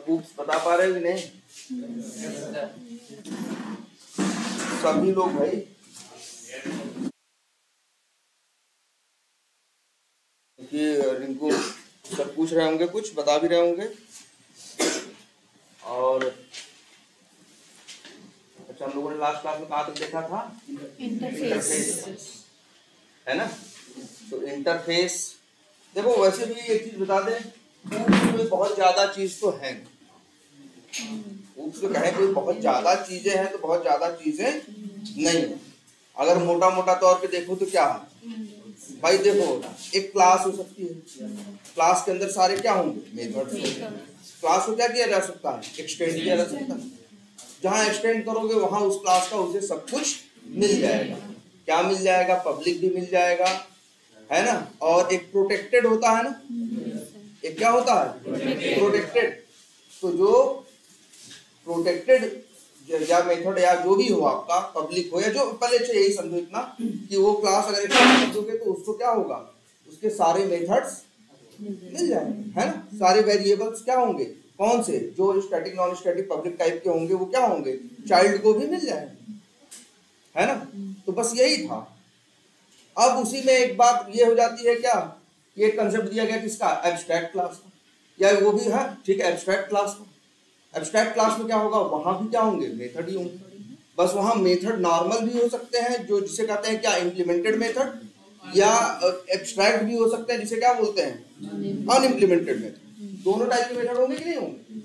सब बुक्स बता पा रहे हो कि नहीं? सभी लोग भाई कि रिंकू सब पूछ रहे होंगे, कुछ बता भी रहे होंगे। और अच्छा, हम लोगों ने लास्ट क्लास में कहाँ तक देखा था? इंटरफेस है ना। तो इंटरफेस देखो, वैसे भी एक चीज बता दें, कोई बहुत ज्यादा चीज तो है उसको कहे कोई बहुत ज्यादा चीजें हैं तो बहुत ज्यादा चीजें नहीं है। अगर मोटा मोटा तौर पे देखो तो क्या है भाई, देखो एक क्लास हो सकती है, क्लास के अंदर सारे क्या होंगे? मेथड्स। क्लास को क्या किया जा सकता है? एक्सटेंड किया जा सकता है। जहां एक्सटेंड करोगे वहां उस क्लास का उसे सब कुछ मिल जाएगा। क्या मिल जाएगा? पब्लिक भी मिल जाएगा, है ना। और एक प्रोटेक्टेड होता है ना, एक क्या होता है? प्रोटेक्टेड। तो जो प्रोटेक्टेड या मेथड या जो भी हो आपका, पब्लिक हो या जो, पहले अच्छा यही समझो इतना कि वो क्लास अगर एक्सटेंड करोगे तो उसको क्या होगा? उसके सारे मेथड्स मिल जाएंगे, है ना। सारे वेरिएबल्स क्या होंगे? कौन से? जो static non static public type के होंगे वो क्या होंगे? चाइल्ड को भी मिल जाएंगे, है ना। तो बस यही था। अब उसी में एक बात ये हो जाती है क्या, ये कंसेप्ट दिया गया किसका? एब्स्ट्रैक्ट क्लास का, या वो भी है ठीक है एब्स्ट्रैक्ट क्लास का। एब्स्ट्रैक्ट क्लास में क्या होगा? वहां भी क्या होंगे? मेथड ही होंगे। बस वहां मेथड नॉर्मल भी हो सकते हैं, जो जिसे कहते हैं क्या, इम्प्लीमेंटेड मेथड, या एब्स्ट्रैक्ट भी हो सकते हैं जिसे क्या बोलते हैं? अनइम्प्लीमेंटेड मेथड। दोनों टाइप के मेथड होंगे कि नहीं होंगे?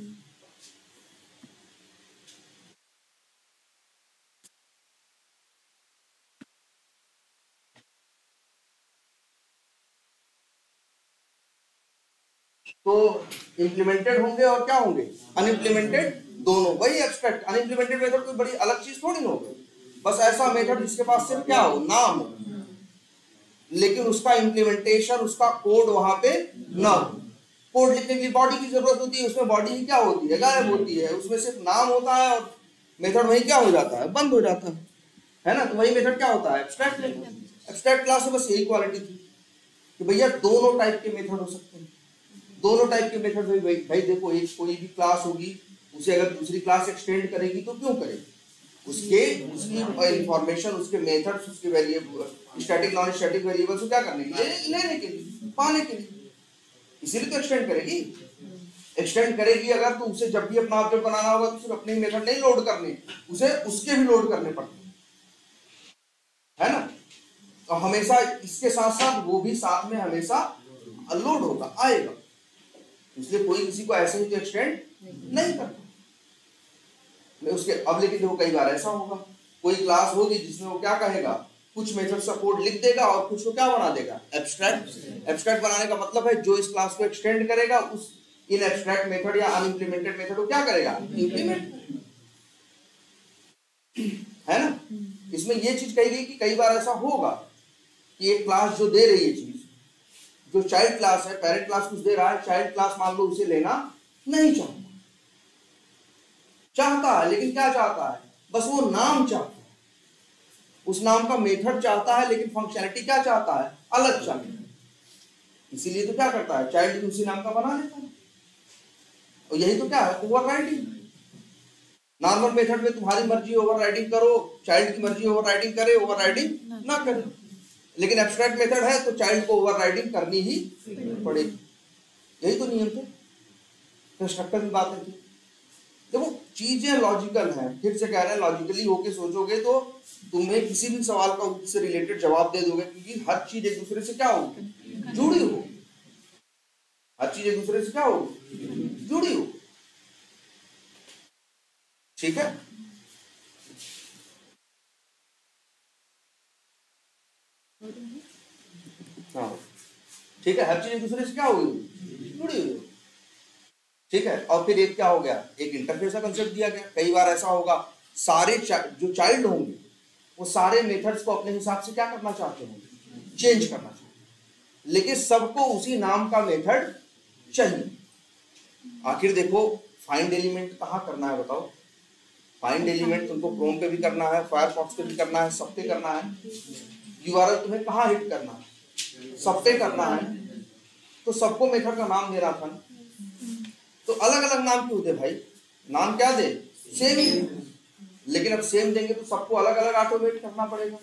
तो इम्प्लीमेंटेड होंगे और क्या होंगे? अनइम्प्लीमेंटेड। दोनों वही एब्स्ट्रैक्ट। अनइम्प्लीमेंटेड मेथड कोई बड़ी अलग चीज थोड़ी होगी, बस ऐसा मेथड जिसके पास सिर्फ क्या हो? नाम हो, लेकिन उसका इम्प्लीमेंटेशन, उसका कोड वहां पे ना हो। कोड लिखने के लिए बॉडी की जरूरत होती है, उसमें बॉडी ही क्या होती है? गायब होती है। उसमें सिर्फ नाम होता है और मेथड वही क्या हो जाता है? बंद हो जाता है ना। तो वही मेथड क्या होता है? Abstract method. एब्स्ट्रैक्ट क्लास में बस यही क्वालिटी थी कि भैया दोनों टाइप के मेथड हो सकते हैं। दोनों टाइप के मेथड भाई देखो, एक कोई भी क्लास होगी, उसे अगर दूसरी क्लास एक्सटेंड करेगी तो क्यों करेगी? उसकी इंफॉर्मेशन, उसके मेथड्स, उसके variable, static non static variables को क्या करने के लिए? लेने के लिए, पाने के लिए। इसीलिए तो एक्सटेंड करेगी। एक्सटेंड करेगी अगर, तो उसे जब भी अपना ऑब्जेक्ट बनाना होगा तो सिर्फ अपने मेथड नहीं लोड करने, उसे उसके भी लोड करने पड़ते है ना। तो हमेशा इसके साथ साथ वो भी साथ में हमेशा लोड होगा, आएगा। इसलिए कोई किसी को ऐसे ही तो एक्सटेंड नहीं करता। उसके अब लेकिन देखो कई बार ऐसा होगा, कोई क्लास होगी जिसमें वो क्या कहेगा? कुछ मेथड का कोड लिख देगा और कुछ को क्या बना देगा? एब्स्ट्रैक्ट। एब्स्ट्रैक्ट बनाने का मतलब है जो इस क्लास को एक्सटेंड करेगा उस इन एब्स्ट्रैक्ट मेथड या अनइम्प्लीमेंटेड मेथड को क्या करेगा? इंप्लीमेंट, है ना। इसमें ये चीज कही गई कि कई बार ऐसा होगा कि एक क्लास जो दे रही है चीज, जो चाइल्ड क्लास है, पेरेंट क्लास कुछ दे रहा है, चाइल्ड क्लास मान लो उसे लेना नहीं चाहता है, लेकिन क्या चाहता है? बस वो नाम चाहता है, उस नाम का मेथड चाहता है, लेकिन फंक्शनैलिटी क्या चाहता है? अलग चाहता है। इसीलिए तो क्या करता है? चाइल्ड उसी नाम का बना लेता है। और यही तो क्या है? ओवरराइडिंग। नॉर्मल मेथड में तुम्हारी मर्जी ओवरराइडिंग करो, चाइल्ड की मर्जी ओवरराइडिंग करे, ओवरराइडिंग ना करे। लेकिन एब्स्ट्रैक्ट मेथड है तो चाइल्ड को ओवरराइडिंग करनी ही पड़ेगी। यही तो नियम थे, कंस्ट्रक्टर की बातें थी। देखो चीजें लॉजिकल हैं, फिर से कह रहे हैं, लॉजिकली होके सोचोगे तो तुम्हें किसी भी सवाल का उससे रिलेटेड जवाब दे दोगे, क्योंकि हर चीज एक दूसरे से क्या होगी? जुड़ी हो। हर चीज एक दूसरे से क्या होगी? जुड़ी हो। ठीक है। हाँ ठीक है, हर चीज एक दूसरे से क्या होगी? जुड़ी हुई। ठीक है। और फिर एक क्या हो गया? एक इंटरफेस का कंसेप्ट दिया गया। कई बार ऐसा होगा सारे जो चाइल्ड होंगे वो सारे मेथड्स को अपने हिसाब से क्या करना चाहते होंगे? चेंज करना चाहते, लेकिन सबको उसी नाम का मेथड चाहिए। आखिर देखो फाइंड एलिमेंट कहाँ करना है बताओ? फाइंड एलिमेंट तुमको क्रोम पे भी करना है, फायरफॉक्स पे भी करना है, सब पे करना है। यूआरएल तुम्हें कहाँ हिट करना है? सब पे करना है। तो सबको मेथड का नाम देना था। तो तो अलग अलग नाम क्यों दे भाई, नाम क्या दे, सेम ही। लेकिन अब सेम देंगे तो सबको अलग अलग ऑटोमेट करना पड़ेगा।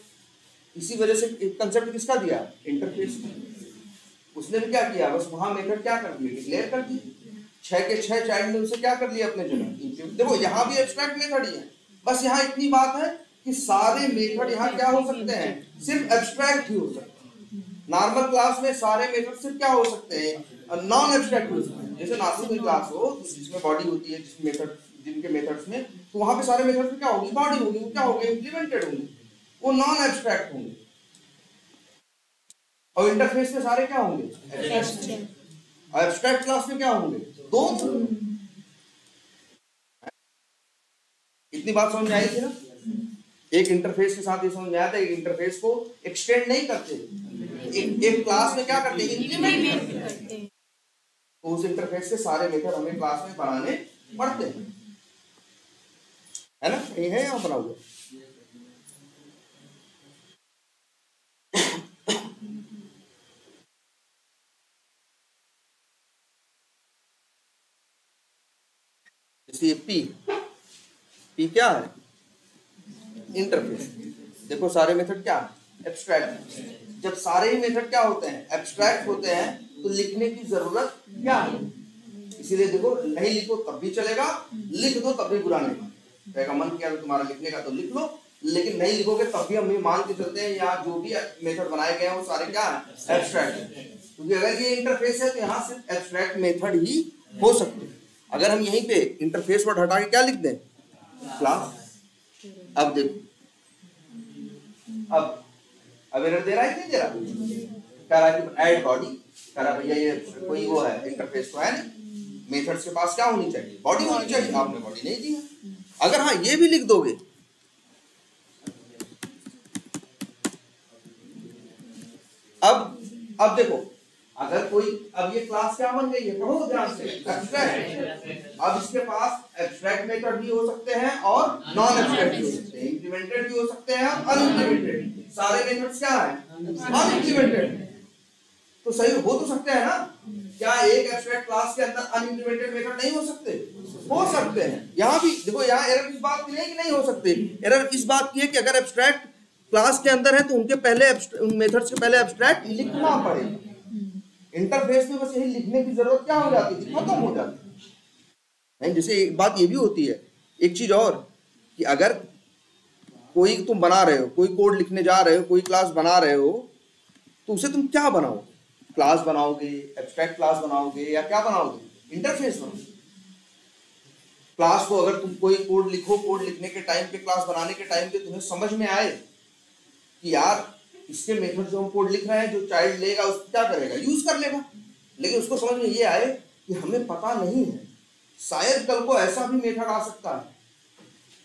इसी वजह से कंसेप्ट किसका दिया, इंटरफेस। उसने भी क्या किया, बस वहां मेथड क्या कर दिए, डिक्लेयर कर दिए। 6 के 6 चाइल्ड ने उसे क्या कर लिया अपने जगह। देखो यहाँ भी एब्स्ट्रैक्ट मेथड ही है, बस यहाँ इतनी बात है कि सारे मेथड यहाँ क्या हो सकते हैं, सिर्फ एब्स्ट्रैक्ट ही हो सकते हैं। नॉर्मल क्लास में सारे मेथड सिर्फ क्या हो सकते हैं, नॉन एब्स्ट्रैक्ट हो सकते हैं। जैसे नॉर्मल क्लास हो जिसमें बॉडी होती है, जिसमें मेथड, जिनके मेथड्स में, तो वहां पे सारे मेथड्स में क्या होगी, बॉडी होगी, वो क्या होंगे, इंप्लीमेंटेड होंगे, वो नॉन एब्स्ट्रैक्ट होंगे। और इंटरफेस में सारे क्या होंगे, एब्स्ट्रैक्ट क्लास में क्या होंगे, दो। इतनी बात समझ में आई थी ना। एक इंटरफेस के साथ ये समझ में आया था, एक इंटरफेस को एक्सटेंड नहीं करते, एक क्लास में क्या करते हैं, इंप्लीमेंट करते हैं। तो उस इंटरफेस से सारे मेथड हमें क्लास में बनाने पड़ते हैं, है ना। ये है यहाँ बना हुआ। पी क्या है, इंटरफेस। देखो सारे मेथड क्या है, एब्स्ट्रैक्ट। जब सारे ही मेथड क्या होते हैं, एब्स्ट्रैक्ट होते हैं, तो लिखने की जरूरत क्या है। इसीलिए देखो, नहीं लिखो तब भी चलेगा, लिख दो तब भी बुरा नहीं रहेगा। मन किया तो तुम्हारा लिखने का तो लिख लो, लेकिन नहीं लिखोगे तब भी हम ये मान के चलते हैं यहाँ जो भी मेथड बनाए गए हैं वो सारे क्या है, एब्स्ट्रैक्ट है। क्योंकि अगर ये इंटरफेस है तो यहाँ सिर्फ एब्स्ट्रैक्ट मेथड ही हो सकते हैं। अगर हम यहीं पे इंटरफेस वर्ड हटा के क्या लिख दें, क्लास। अब देखो, अब एरर दे रहा है कि नहीं दे रहा, कह रहा है कि ऐड बॉडी, कह रहा भैया ये कोई वो है, इंटरफेस तो है नहीं, मेथड्स के पास क्या होनी चाहिए, बॉडी होनी चाहिए, आपने बॉडी नहीं दी है। अगर हाँ ये भी लिख दोगे, अब देखो, अगर कोई, अब ये क्लास क्या बन गई है, कहो ध्यान से, एब्स्ट्रैक्ट। अब इसके पास एब्स्ट्रैक्ट मेथड भी हो सकते हैं और नॉन एब्स्ट्रैक्ट भी हो सकते हैं, इंप्लीमेंटेड भी हो सकते हैं, अनइंप्लीमेंटेड। सारे मेथड्स क्या है, अनइंप्लीमेंटेड। तो सही हो तो सकते हैं ना। क्या एक एब्स्ट्रैक्ट क्लास के अंदर अनइंप्लीमेंटेड मेथड नहीं हो सकते, हो सकते हैं। यहाँ भी देखो, यहाँ एरर इस बात की नहीं कि नहीं हो सकते, एरर इस बात की है कि अगर एब्स्ट्रैक्ट क्लास के अंदर है तो उनके पहले मेथड्स के पहले एब्स्ट्रैक्ट लिखना पड़ेगा। इंटरफेस में बस यही लिखने की जरूरत क्या हो जाती थी, खत्म हो जाती है। नहीं, जैसे एक बात ये भी होती है, एक चीज और, कि अगर कोई तुम बना रहे हो, कोई कोड लिखने जा रहे हो, कोई क्लास बना रहे हो, तो उसे तुम क्या बनाओगे, क्लास बनाओगे, एब्स्ट्रैक्ट क्लास बनाओगे, या क्या बनाओगे, इंटरफेस बनाओगे। क्लास को अगर तुम कोई कोड लिखो, कोड लिखने के टाइम पे, क्लास बनाने के टाइम पे तुम्हें समझ में आए कि यार इसके मेथड जो हम कोड लिख रहे हैं, जो चाइल्ड लेगा उसको क्या करेगा, यूज कर लेगा। लेकिन उसको समझ में ये आए कि हमें पता नहीं है, शायद कल को ऐसा भी मेथड आ सकता है,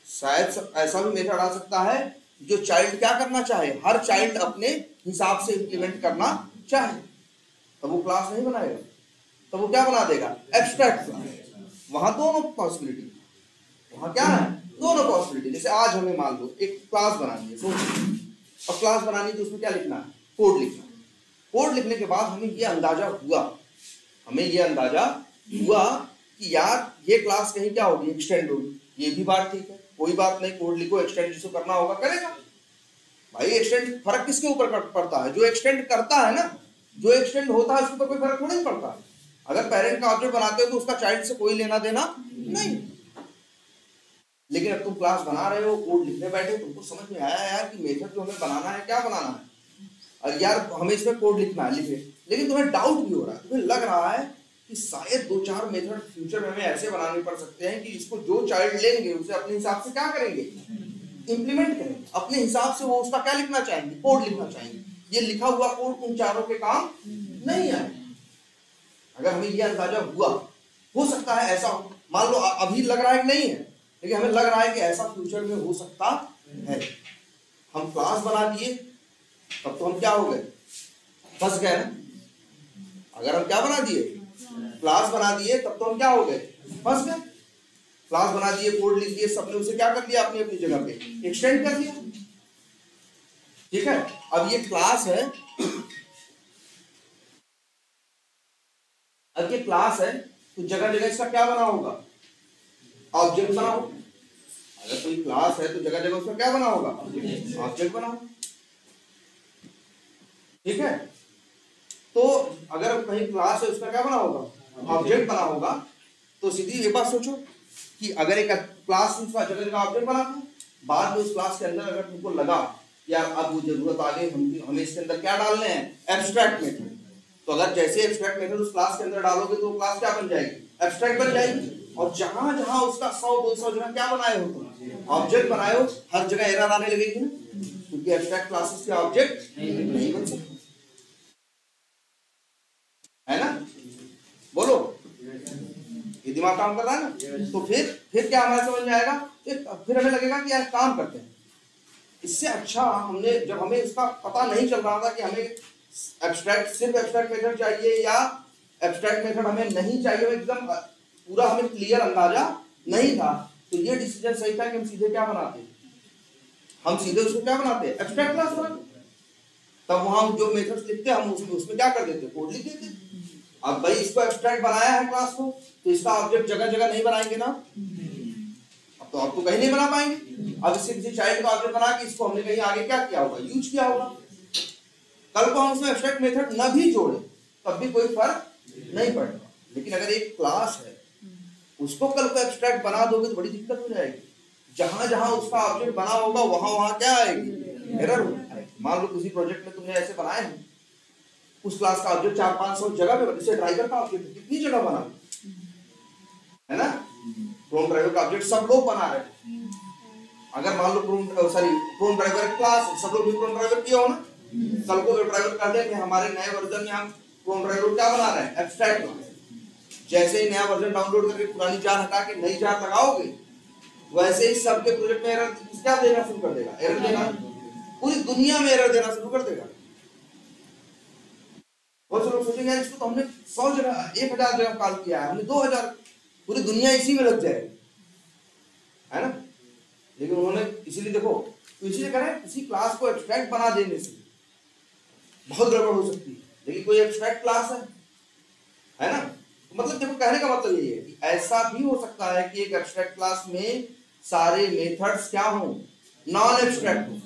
शायद ऐसा भी मेथड आ सकता है जो चाइल्ड क्या करना चाहे, हर चाइल्ड अपने हिसाब से इंप्लीमेंट करना चाहे, तब वो क्लास नहीं बनाएगा, तब वो क्या बना देगा, एब्स्ट्रैक्ट क्लास। वहां दोनों पॉसिबिलिटी, वहां क्या है, दोनों पॉसिबिलिटी। जैसे आज हमें मान लो एक क्लास बनानी है, सोचो, अब क्लास बनानी तो उसमें क्या लिखना है, कोड लिखना है। कोड लिखने के बाद हमें ये अंदाजा हुआ कि यार ये क्लास कहीं क्या होगी, एक्सटेंड होगी। ये भी बात ठीक है, कोई बात नहीं, कोड लिखो, एक्सटेंड जिसको करना होगा करेगा। भाई एक्सटेंड फर्क किसके ऊपर पड़ता है, जो एक्सटेंड करता है ना, जो एक्सटेंड होता है उसके ऊपर कोई फर्क थोड़ा नहीं पड़ता। अगर पेरेंट का ऑब्जेक्ट बनाते हो तो उसका चाइल्ड से कोई लेना देना नहीं। लेकिन अब तुम क्लास बना रहे हो, कोड लिखने बैठे, तुमको समझ में आया यार कि मेथड जो हमें बनाना है, क्या बनाना है, और यार हमें इसमें कोड लिखना है, लिखे। लेकिन तुम्हें डाउट भी हो रहा है, तुम्हें लग रहा है कि शायद 2-4 मेथड फ्यूचर में हमें ऐसे बनाने पड़ सकते हैं कि इसको जो चाइल्ड लेंगे उसे अपने हिसाब से क्या करेंगे, इंप्लीमेंट करेंगे, अपने हिसाब से वो उसका क्या लिखना चाहेंगे, कोड लिखना चाहेंगे। ये लिखा हुआ कोड उन चारों के काम नहीं आए। अगर हमें ये अंदाजा हुआ, हो सकता है ऐसा, मान लो अभी लग रहा है कि नहीं है, लेकिन हमें लग रहा है कि ऐसा फ्यूचर में हो सकता है। हम क्लास बना दिए तब तो हम क्या हो गए, फंस गए ना। अगर हम क्या बना दिए, क्लास बना दिए, तब तो हम क्या हो गए, फंस गए। क्लास बना दिए, कोड लिख दिए, सबने उसे क्या कर दिया, अपनी अपनी जगह पे एक्सटेंड कर दिया। ठीक है, अब ये क्लास है, अब ये क्लास है, तो जगह जगह इसका क्या बना होगा, ऑब्जेक्ट बना होगा। अगर कोई क्लास है तो जगह जगह उसका क्या बना होगा, ऑब्जेक्ट बना होगा। ठीक है, तो अगर कहीं क्लास है उसका क्या बना होगा, ऑब्जेक्ट बना होगा। तो सीधी ये बात सोचो कि अगर एक क्लास उसका जगह जगह ऑब्जेक्ट बना था, बाद में उस क्लास के अंदर अगर तुमको लगा यार अब वो जरूरत आ गई हमें इसके अंदर क्या डालने हैं, एब्स्ट्रैक्ट मेथड, तो अगर जैसे एब्स्ट्रैक्ट मेथड उस क्लास के अंदर डालोगे तो क्लास क्या बन जाएगी, एब्स्ट्रैक्ट बन जाएगी। और जहां जहां उसका 100-200 जगह क्या बनाए हो तुम, ऑब्जेक्ट बनाए हो, हर जगह एरर आने लगेगी ना, क्योंकि एब्स्ट्रैक्ट क्लासेस के ऑब्जेक्ट नहीं बन सकते, है ना। बोलो, ये दिमाग काम कर रहा है ना। तो फिर क्या हमारे समझ में आएगा, फिर हमें लगेगा कि यार काम करते हैं। इससे अच्छा हमने जब हमें इसका पता नहीं चल रहा था कि हमें एब्स्ट्रैक्ट सिर्फ एब्स्ट्रैक्ट मेथड चाहिए या एब्स्ट्रैक्ट मेथड हमें नहीं चाहिए, एकदम पूरा हमें क्लियर अंदाजा नहीं था, तो ये डिसीजन सही था कि हम सीधे क्या बनाते, हम सीधे उसको क्या बनाते, एब्स्ट्रैक्ट क्लास बनाते। तब वहां जो मेथड्स लिखते हम उसमें क्या कर देते, कोड लिख देते। अब भाई इसको एब्स्ट्रैक्ट बनाया है क्लास को, तो इसका ऑब्जेक्ट जगह जगह नहीं बनाएंगे ना, अब तो आपको कहीं नहीं बना पाएंगे। अब इससे किसी चाइल्ड का ऑब्जेक्ट बना के इसको हमने कहीं आगे क्या किया होगा, यूज किया होगा। कल को हम उसमें एब्स्ट्रैक्ट मेथड न भी जोड़े तब भी कोई फर्क नहीं पड़ेगा। लेकिन अगर एक क्लास है उसको कल को एब्स्ट्रैक्ट बना दोगे तो बड़ी दिक्कत हो जाएगी। जहां जहां उसका ऑब्जेक्ट बना होगा वहां वहां क्या आएगी, एरर होगी। मान लो किसी प्रोजेक्ट में तुमने ऐसे बनाए हैं, उस क्लास का ऑब्जेक्ट 400-500 जगह पे, जैसे ड्राइवर का ऑब्जेक्ट कितनी जगह बना है ना, क्रोम ड्राइवर का ऑब्जेक्ट सब लोग बना रहे हैं। अगर मान लो क्रोम ड्राइवर क्लास है, सब लोग भी क्रोम ड्राइवर किया हो ना, कल को ड्राइवर कर दे कि हमारे नए वर्जन में हम क्रोम ड्राइवर क्या बना रहे हैं, एब्स्ट्रैक्ट बना रहे हैं। जैसे ही नया वर्जन डाउनलोड करके पुरानी जार हटा के नई जार लगाओगे, वैसे ही सबके प्रोजेक्ट में एरर क्या देना शुरू कर देगा, एरर देना, पूरी दुनिया में एरर देना शुरू कर देगा। बहुत से लोग सोचेंगे इसको तो हमने 100 जगह 1000 जगह कॉल किया है, हमने 2000, पूरी दुनिया इसी में लग जाएगी, है ना। लेकिन उन्होंने इसीलिए देखो, तो इसीलिए कह रहे हैं किसी क्लास को एब्स्ट्रैक्ट बना देने से बहुत गड़बड़ हो सकती है। लेकिन कोई एब्स्ट्रैक्ट क्लास है ना, तो मतलब देखो कहने का मतलब ये है कि ऐसा भी हो सकता है कि एक एब्स्ट्रैक्ट क्लास में सारे मेथड्स क्या हो, नॉन एब्स्ट्रैक्ट हो।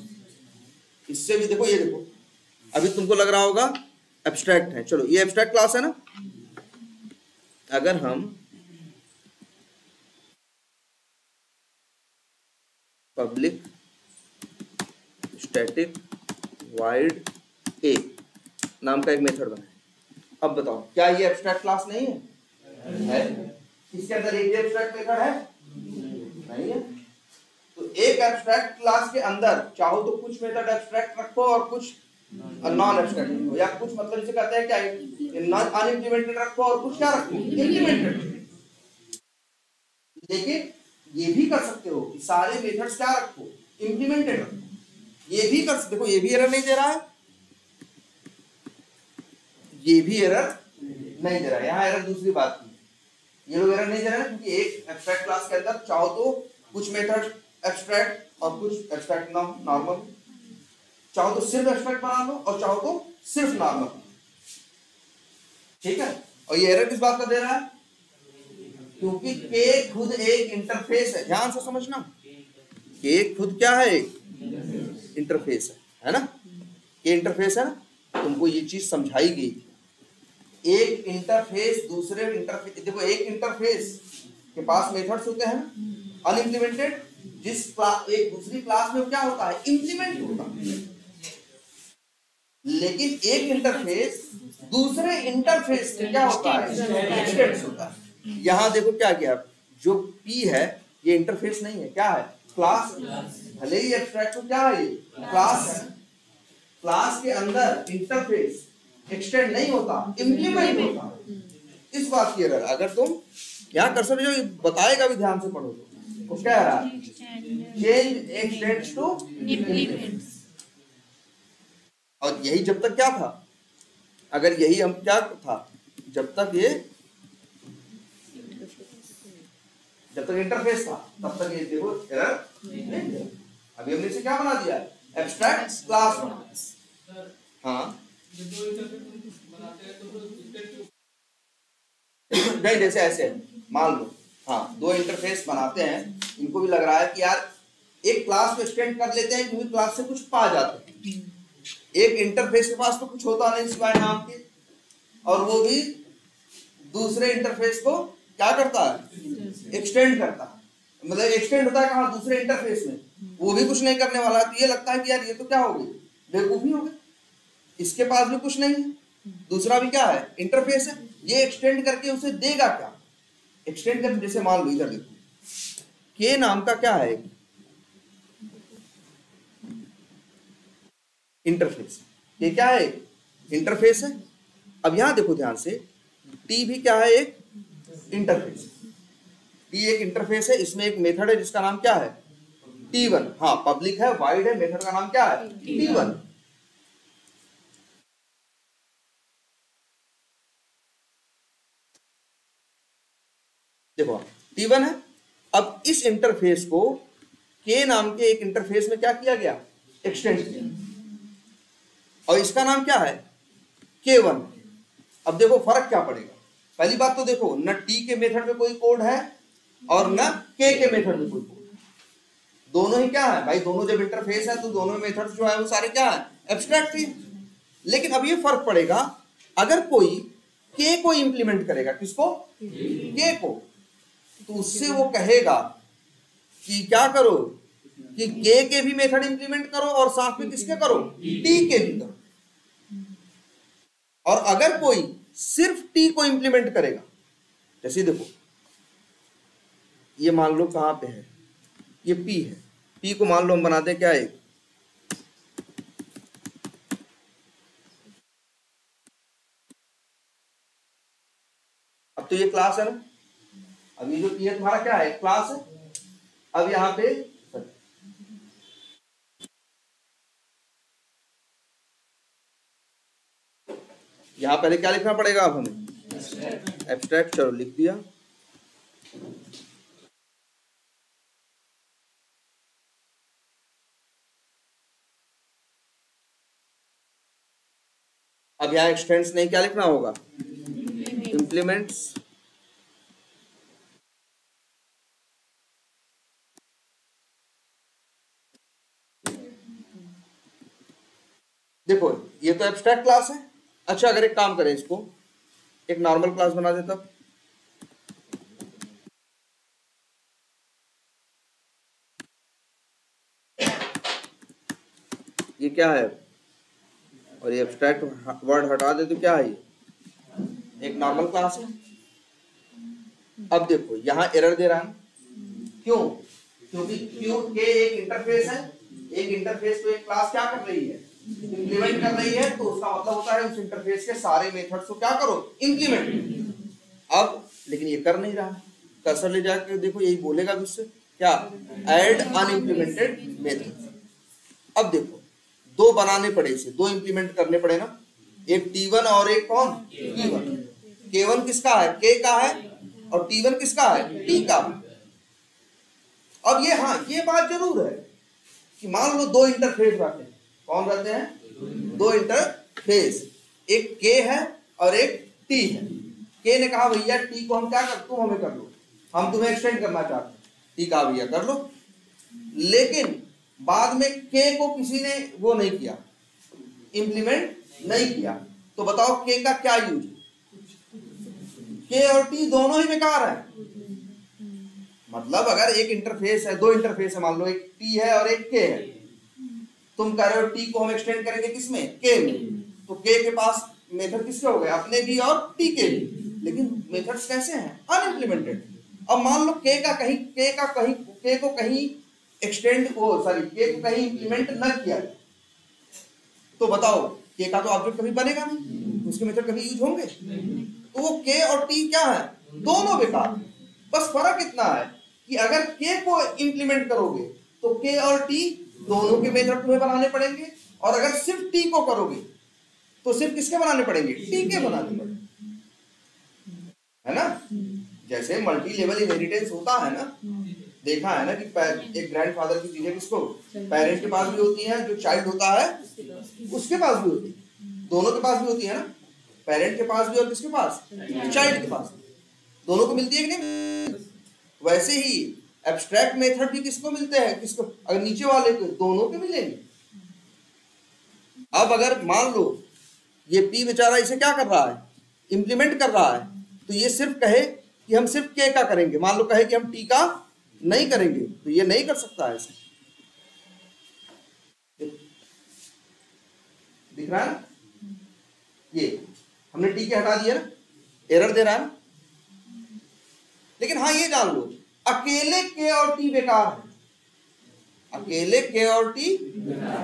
इससे भी देखो, ये देखो अभी तुमको लग रहा होगा एब्स्ट्रैक्ट है, चलो ये एब्स्ट्रैक्ट क्लास है ना। अगर हम पब्लिक स्टैटिक वाइड ए नाम का एक मेथड बनाए, अब बताओ क्या ये एब्स्ट्रैक्ट क्लास नहीं है, है? इसके अंदर एक एब्स्ट्रैक्ट मेथड है नहीं है। तो एक एब्स्ट्रैक्ट क्लास के अंदर चाहो तो कुछ मेथड एब्स्ट्रैक्ट रखो और कुछ नॉन एब्स्ट्रैक्ट रखो, या कुछ मतलब इसे कहते हैं क्या, नॉन अनइम्प्लीमेंटेड रखो और कुछ क्या रखो, इम्प्लीमेंटेड। लेकिन ये भी कर सकते हो कि सारे मेथड्स क्या रखो, इम्प्लीमेंटेड रखो। ये भी कर सकते, देखो ये भी एरर नहीं दे रहा है, ये भी एरर नहीं दे रहा है। यहाँ एरर दूसरी बात की, ये लोग एरर नहीं दे रहे हैं क्योंकि एक एब्स्ट्रैक्ट क्लास के अंदर चाहो तो कुछ मेथड एब्स्ट्रैक्ट और कुछ एब्स्ट्रैक्ट नॉर्मल, चाहो तो सिर्फ एब्स्ट्रैक्ट बना लो और चाहो तो सिर्फ नॉर्मल, ठीक है। और ये एरर किस बात का दे रहा है, क्योंकि के खुद एक इंटरफेस है, ध्यान से समझना, के खुद क्या है, एक इंटरफेस है ना, के इंटरफेस है ना, तुमको ये चीज समझाई गई थी। एक इंटरफेस दूसरे इंटरफेस, देखो एक इंटरफेस के पास मेथड्स होते हैं ना अनइम्प्लीमेंटेड, जिस क्लास एक दूसरी क्लास में क्या होता है, इंप्लीमेंट होता है। लेकिन एक इंटरफेस दूसरे इंटरफेस से क्या होता है, एक्सटेंड होता है। यहाँ देखो क्या किया, जो P है ये इंटरफेस नहीं है, क्या है, क्लास। भले ही एब्स्ट्रैक्ट हो, क्या है ये क्लास है। क्लास के अंदर इंटरफेस एक्सटेंड नहीं होता, इंप्लीमेंट होता। इस बात की एरर, अगर तुम यहाँ कर्सर जो बताएगा भी ध्यान से पढ़ो तो क्या रहा, चेंज एक्सटेंड्स टू इंप्लीमेंट्स। और यही जब तक क्या था, अगर यही हम क्या था, जब तक इंटरफेस था तब तक ये देखो एरर नहीं। अभी हमने इसे क्या बना दिया, एब्स्ट्रैक्ट क्लास बना। हाँ नहीं जैसे ऐसे मान लो, हाँ, दो इंटरफेस बनाते हैं, इनको भी लग रहा है कि यार एक क्लास को एक्सटेंड कर लेते हैं क्योंकि क्लास से कुछ पा जाते हैं। एक इंटरफेस के पास तो कुछ होता नहीं सिवाय नाम के, और वो भी दूसरे इंटरफेस को क्या करता है, एक्सटेंड करता है। मतलब एक्सटेंड होता है कहाँ, दूसरे इंटरफेस में, वो भी कुछ नहीं करने वाला। तो ये लगता है कि यार ये तो क्या हो गई, बेवकूफी हो गई, इसके पास भी कुछ नहीं है, दूसरा भी क्या है, इंटरफेस है, ये एक्सटेंड करके उसे देगा क्या, एक्सटेंड करके जैसे मान लो इधर देखो, के नाम का क्या है इंटरफेस, ये क्या है, इंटरफेस है। अब यहां देखो ध्यान से, टी भी क्या है, एक इंटरफेस, टी एक इंटरफेस है, इसमें एक मेथड है जिसका नाम क्या है, T1। हाँ, पब्लिक है, वाइड है, मेथड का नाम क्या है, T1। देखो T1 है। अब इस इंटरफेस को के नाम के एक इंटरफेस में क्या किया गया, एक्सटेंड किया, और इसका नाम क्या है, K1। अब देखो फर्क क्या पड़ेगा, पहली बात तो देखो न टी के मेथड में कोई कोड है और न के मेथड में कोई कोड है, दोनों ही क्या है भाई, दोनों जब इंटरफेस है तो दोनों मेथड्स जो है वो सारे क्या है, एब्स्ट्रैक्ट है। लेकिन अब ये फर्क पड़ेगा अगर कोई के को इंप्लीमेंट करेगा, किसको, के को, तो उससे वो कहेगा कि क्या करो, कि के भी मेथड इंप्लीमेंट करो और साथ में किसके करो, टी के भी करो। और अगर कोई सिर्फ टी को इंप्लीमेंट करेगा, जैसे देखो ये मान लो कहां पे है, ये पी है, पी को मान लो हम बनाते क्या है, अब तो ये क्लास है ना, अब ये जो पी है तुम्हारा क्या है, क्लास है। अब यहां पे यहां पहले क्या लिखना पड़ेगा, अब हमें एब्स्ट्रैक्ट, चलो लिख दिया। अब यहां एक्सटेंड्स नहीं, क्या लिखना होगा, इंप्लीमेंट्स। देखो ये तो एब्स्ट्रैक्ट क्लास है। अच्छा अगर एक काम करें, इसको एक नॉर्मल क्लास बना देता, ये क्या है, और ये एब्स्ट्रैक्ट वर्ड हटा दे तो क्या है, ये एक नॉर्मल क्लास है। अब देखो यहां एरर दे रहा है, क्यों, क्योंकि क्यों के एक इंटरफेस है, एक इंटरफेस को एक क्लास क्या कर रही है, इंप्लीमेंट कर रही है, तो उसका मतलब होता है उस इंटरफेस के सारे मेथड्स को क्या करो, इंप्लीमेंट। अब लेकिन ये कर नहीं रहा, कर्सर ले जाकर देखो यही बोलेगा भी उससे क्या, ऐड अनइंप्लीमेंटेड मेथड। अब देखो दो बनाने पड़े, इसे दो इंप्लीमेंट करने पड़े ना, एक T1 और एक कौन, T1। K1 किसका है, के का है, और T1 किसका है, टी का। अब ये हाँ ये बात जरूर है कि मान लो दो इंटरफेस रहते हैं, कौन रहते हैं, दो इंटरफेस, एक के है और एक टी है। के ने कहा भैया टी को हम क्या कर, तुम हमें कर लो, हम तुम्हें एक्सटेंड करना चाहते हैं, टी कहा भैया कर लो। लेकिन बाद में के को किसी ने वो नहीं किया, इंप्लीमेंट नहीं किया, तो बताओ के का क्या यूज, के और टी दोनों ही बेकार है। मतलब अगर एक इंटरफेस है, दो इंटरफेस है, मान लो एक टी है और एक के है, तुम कह रहे हो टी को हम एक्सटेंड करेंगे किसमें, के में, तो के पास मेथड किसके हो गए, अपने भी और टी के भी, लेकिन मेथड्स कैसे हैं, अनइंप्लीमेंटेड। अब मान लो के को कहीं एक्सटेंड के को कहीं इंप्लीमेंट न किया, तो बताओ के का तो ऑब्जेक्ट कभी बनेगा नहीं, उसके मेथड कभी यूज होंगे, तो वो के और टी क्या है, दोनों बेकार। बस फर्क इतना है कि अगर के को इंप्लीमेंट करोगे तो के और टी दोनों के मेथड तुम्हें बनाने पड़ेंगे, और अगर सिर्फ टी को करोगे तो सिर्फ किसके बनाने पड़ेंगे, टी के बनाने पड़ेंगे, है ना। जैसे मल्टी लेवल इनहेरिटेंस होता है ना, देखा है ना कि एक ग्रैंडफादर की चीजें किसको, पेरेंट के पास भी होती है, जो चाइल्ड होता है उसके पास भी होती है, दोनों के पास भी होती है ना, पेरेंट के पास भी और किसके पास, चाइल्ड के पास। दोनों को मिलती है कि नहीं? वैसे ही एब्स्ट्रैक्ट मेथड भी किसको मिलते हैं, किसको, अगर नीचे वाले को, दोनों के मिलेंगे। अब अगर मान लो ये P बेचारा इसे क्या कर रहा है, इंप्लीमेंट कर रहा है, तो ये सिर्फ कहे कि हम सिर्फ K का करेंगे, मान लो कहे कि हम T का नहीं करेंगे, तो ये नहीं कर सकता है। ऐसे दिख रहा है ना, ये हमने T के हटा दिया ना, एरर दे रहा है ना। लेकिन हाँ ये जान लो, अकेले K और T बेकार है, अकेले K और T,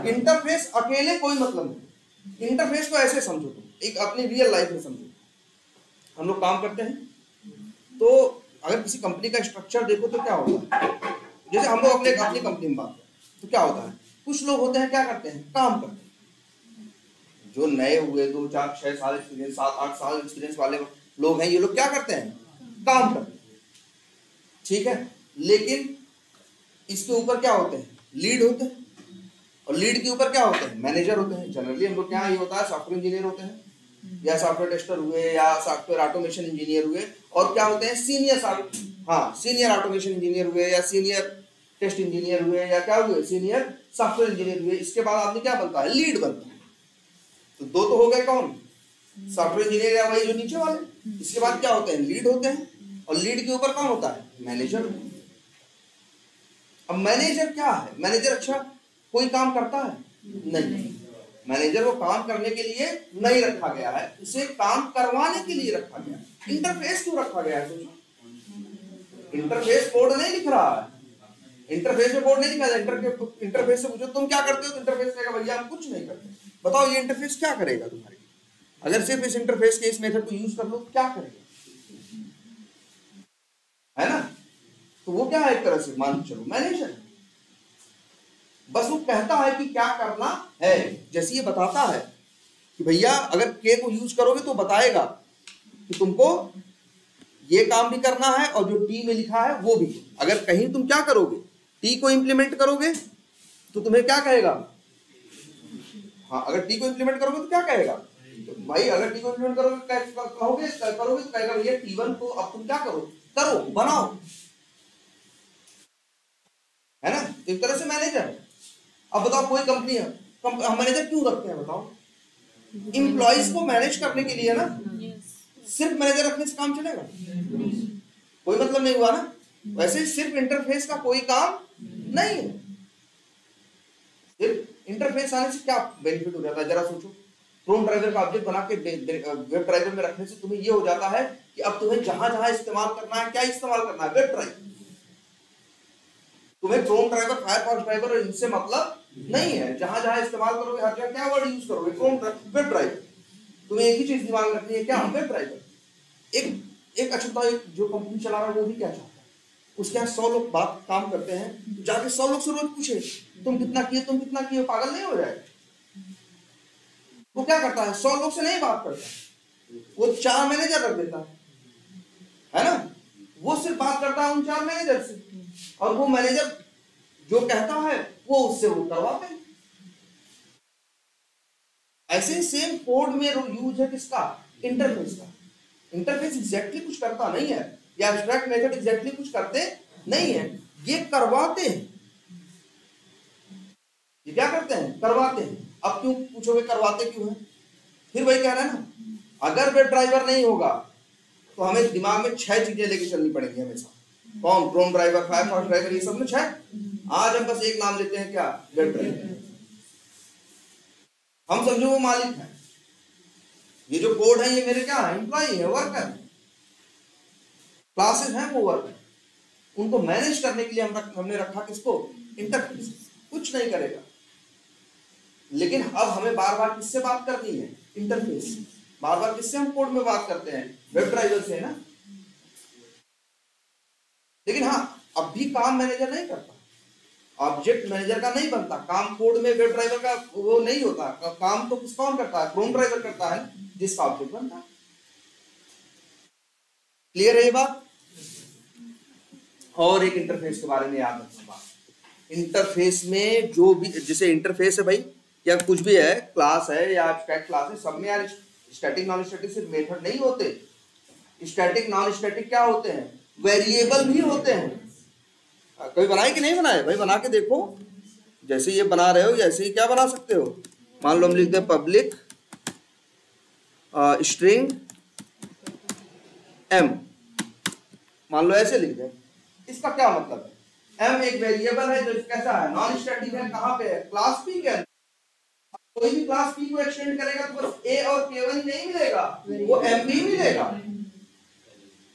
इंटरफेस अकेले कोई मतलब नहीं। इंटरफेस को ऐसे समझो, तुम एक अपनी रियल लाइफ में समझो। हम लोग काम करते हैं, तो अगर किसी कंपनी का स्ट्रक्चर देखो तो क्या होता है, जैसे हम लोग अपनी कंपनी में बात करें तो क्या होता है, कुछ लोग होते हैं क्या करते हैं, काम करते हैं। जो नए हुए 2, 4, 6 साल एक्सपीरियंस, 7, 8 साल एक्सपीरियंस वाले लोग हैं, ये लोग क्या करते हैं, काम करते हैं, ठीक है। लेकिन इसके ऊपर क्या होते हैं, लीड होते हैं, और लीड के ऊपर क्या होते हैं, मैनेजर होते हैं। जनरली हम लोग क्या ये होता है, सॉफ्टवेयर इंजीनियर होते हैं, या सॉफ्टवेयर टेस्टर हुए, या सॉफ्टवेयर ऑटोमेशन इंजीनियर हुए, और क्या होते हैं, सीनियर ऑटोमेशन इंजीनियर हुए, या सीनियर टेस्ट इंजीनियर हुए, या क्या हुए, सीनियर सॉफ्टवेयर इंजीनियर हुए। इसके बाद आदमी क्या बनता है, लीड बनता है। तो दो तो हो गए, कौन, सॉफ्टवेयर इंजीनियर या वही जो नीचे वाले। इसके बाद क्या होते हैं, लीड होते हैं, और लीड के ऊपर कौन होता है, मैनेजर। अब मैनेजर क्या है, मैनेजर अच्छा कोई काम करता है, नहीं। मैनेजर को काम करने के लिए नहीं रखा गया है, उसे काम करवाने के लिए रखा गया है। इंटरफेस क्यों रखा गया है, इंटरफेस कोड नहीं लिख रहा है, इंटरफेस में कोड नहीं लिखा है। इंटरफेस से पूछो तुम क्या करते हो, तो इंटरफेस कहेगा भैया हम कुछ नहीं करते। बताओ ये इंटरफेस क्या करेगा तुम्हारे, अगर सिर्फ इस इंटरफेस के इस मेथड को यूज कर लो क्या करेगा, है ना। तो वो क्या है, एक तरह से मान चलो मैनेजर, बस वो कहता है कि क्या करना है। जैसे ये बताता है कि भैया अगर के को यूज करोगे तो बताएगा कि तुमको ये काम भी करना है, और जो टी में लिखा है वो भी। अगर कहीं तुम क्या करोगे, टी को इंप्लीमेंट करोगे तो तुम्हें क्या कहेगा, हाँ अगर टी को इंप्लीमेंट करोगे तो क्या कहेगा, तो भाई अगर टी को इंप्लीमेंट करोगे तो कहेगा भैया T1 को अब तुम क्या करो बनाओ, है ना। एक तरह से मैनेजर है। अब बताओ कोई कंपनी है, हम मैनेजर क्यों रखते हैं बताओ, एम्प्लॉइज को मैनेज करने के लिए ना। सिर्फ मैनेजर रखने से काम चलेगा, कोई मतलब नहीं हुआ ना। वैसे सिर्फ इंटरफेस का कोई काम नहीं है। सिर्फ इंटरफेस आने से क्या बेनिफिट हो जाता है, जरा सोचो। क्रोम ड्राइवर का ऑब्जेक्ट बना के वेब ड्राइवर में रखने से तुम्हें ये हो जाता है कि अब तुम्हें जहां जहां इस्तेमाल करना है, क्या इस्तेमाल करना है, वेब ड्राइवर। तुम्हें क्रोम ड्राइवर, फायरफॉक्स ड्राइवर और इनसे मतलब नहीं है। जहां जहां इस्तेमाल करोगे, हर जगह क्या वर्ड यूज करोगे, क्रोम वेब ड्राइवर। तुम्हें एक ही चीज दिमाग रखनी है, क्या, वेब ड्राइवर। एक अच्छा बताओ, एक जो कंपनी चला रहा है वो भी क्या चाहता है, उसके यहाँ 100 लोग बात काम करते हैं, जाके 100 लोग से रोज पूछे तुम कितना किए, पागल नहीं हो जाएगा। वो क्या करता है, 100 लोग से नहीं बात करता, वो 4 मैनेजर रख देता है ना। वो सिर्फ बात करता है उन 4 मैनेजर से, और वो मैनेजर जो कहता है वो उससे वो करवाते हैं। ऐसे सेम कोड में यूज है किसका, इंटरफेस का। इंटरफेस एग्जैक्टली कुछ करता नहीं है, या एब्स्ट्रैक्ट मेथड एग्जैक्टली कुछ करते नहीं है, ये करवाते हैं। ये क्या करते हैं, करवाते हैं। अब क्यों पूछोगे करवाते क्यों है, फिर वही कह रहा है ना, अगर वेब ड्राइवर नहीं होगा तो हमें दिमाग में 6 चीजें लेके चलनी पड़ेंगी हमेशा। कौन, क्रोम ड्राइवर, फायरफॉक्स ड्राइवर, ये सब में 6। आज हम बस एक नाम लेते हैं, क्या, वेब ड्राइवर। हम समझो वो मालिक है, ये जो कोड है ये मेरे क्या है, एम्प्लॉई है, वर्कर है, क्लासेस हैं वो वर्कर, उनको मैनेज करने के लिए हमने रखा किसको, इंटरफेस। कुछ नहीं करेगा, लेकिन अब हमें बार बार किससे बात करनी है, इंटरफेस। बार बार किससे हम कोड में बात करते हैं, वेब ड्राइवर से, है ना। लेकिन हाँ अब भी काम मैनेजर नहीं करता, ऑब्जेक्ट मैनेजर का नहीं बनता काम, कोड में वेब ड्राइवर का वो नहीं होता काम। तो किस कौन करता है, क्रोम ड्राइवर करता है, जिसका ऑब्जेक्ट बनता है। क्लियर है ये बात। और एक इंटरफेस के बारे में याद रखना बात, इंटरफेस में जो भी, जैसे इंटरफेस है भाई, या कुछ भी है, क्लास है या एब्स्ट्रैक्ट क्लास है, सब में यार स्टैटिक नॉन स्टैटिक सिर्फ मेथड नहीं होते। स्टैटिक नॉन स्टैटिक क्या होते हैं, वेरिएबल भी होते हैं। कभी बनाए कि नहीं बनाए भाई, बना के देखो। जैसे ये बना रहे हो जैसे ही क्या बना सकते हो, मान लो हम लिख दें पब्लिक स्ट्रिंग m, मान लो ऐसे लिख दें। इसका क्या मतलब है, m एक वेरिएबल है जो कैसा है, नॉन स्टैटिक है। कहां पे है, क्लास p के अंदर। कोई भी क्लास p को एक्सटेंड करेगा तो बस a और k1 ही नहीं मिलेगा, वो m भी मिलेगा।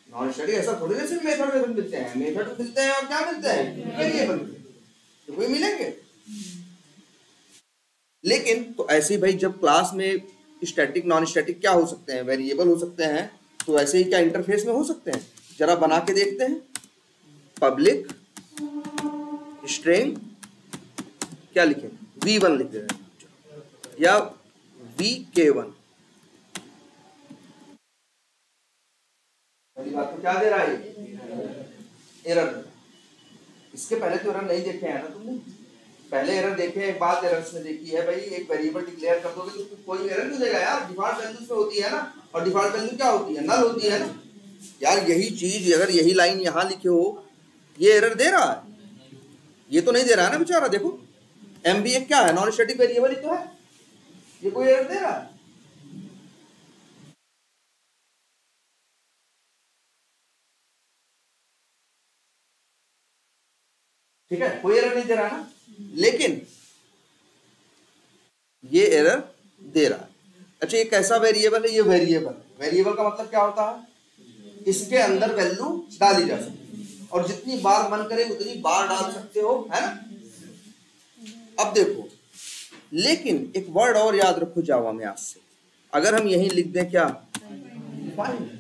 नॉन स्टैटिक ऐसा थोड़ी ना सिर्फ मेथड में मिलते हैं, मेथड मिलते हैं और क्या मिलते हैं, वेरिएबल तो कोई मिलेंगे। लेकिन तो ऐसे ही भाई जब क्लास में स्टैटिक नॉन स्टैटिक क्या हो सकते हैं, वेरिएबल हो सकते हैं, तो ऐसे ही क्या इंटरफेस में हो सकते हैं। जरा बना के देखते हैं, पब्लिक स्ट्रिंग क्या लिखे, v1 लिख देते हैं या vk1। पहली बात तो क्या दे रहा है, एरर। इसके पहले तो एरर नहीं देखे हैं ना तुमने, पहले एरर देखे एक बात एरर्स में देखी है भाई, एक वेरिएबल डिक्लेयर कर दोगे तो कोई एरर नहीं देगा यार, डिफॉल्ट वैल्यूज में होती है ना, और डिफॉल्ट वैल्यू क्या होती है, नल होती है ना यार। यही चीज अगर यही लाइन यहाँ लिखे हो, ये एरर दे रहा है, ये तो नहीं दे रहा है ना बेचारा। देखो एम भी एक क्या है, नॉन स्टैटिक वेरिएबल ही तो है, ये कोई एरर दे रहा है। ठीक है, कोई एरर नहीं दे रहा ना, लेकिन ये एरर दे रहा है। अच्छा, ये कैसा वेरिएबल है, ये वेरिएबल। वेरिएबल का मतलब क्या होता है, इसके अंदर वैल्यू डाली जा सकती है और जितनी बार मन करे उतनी बार डाल सकते हो, है ना। अब देखो, लेकिन एक वर्ड और याद रखो जावा में आज से, अगर हम यही लिख दें क्या, फाइनल,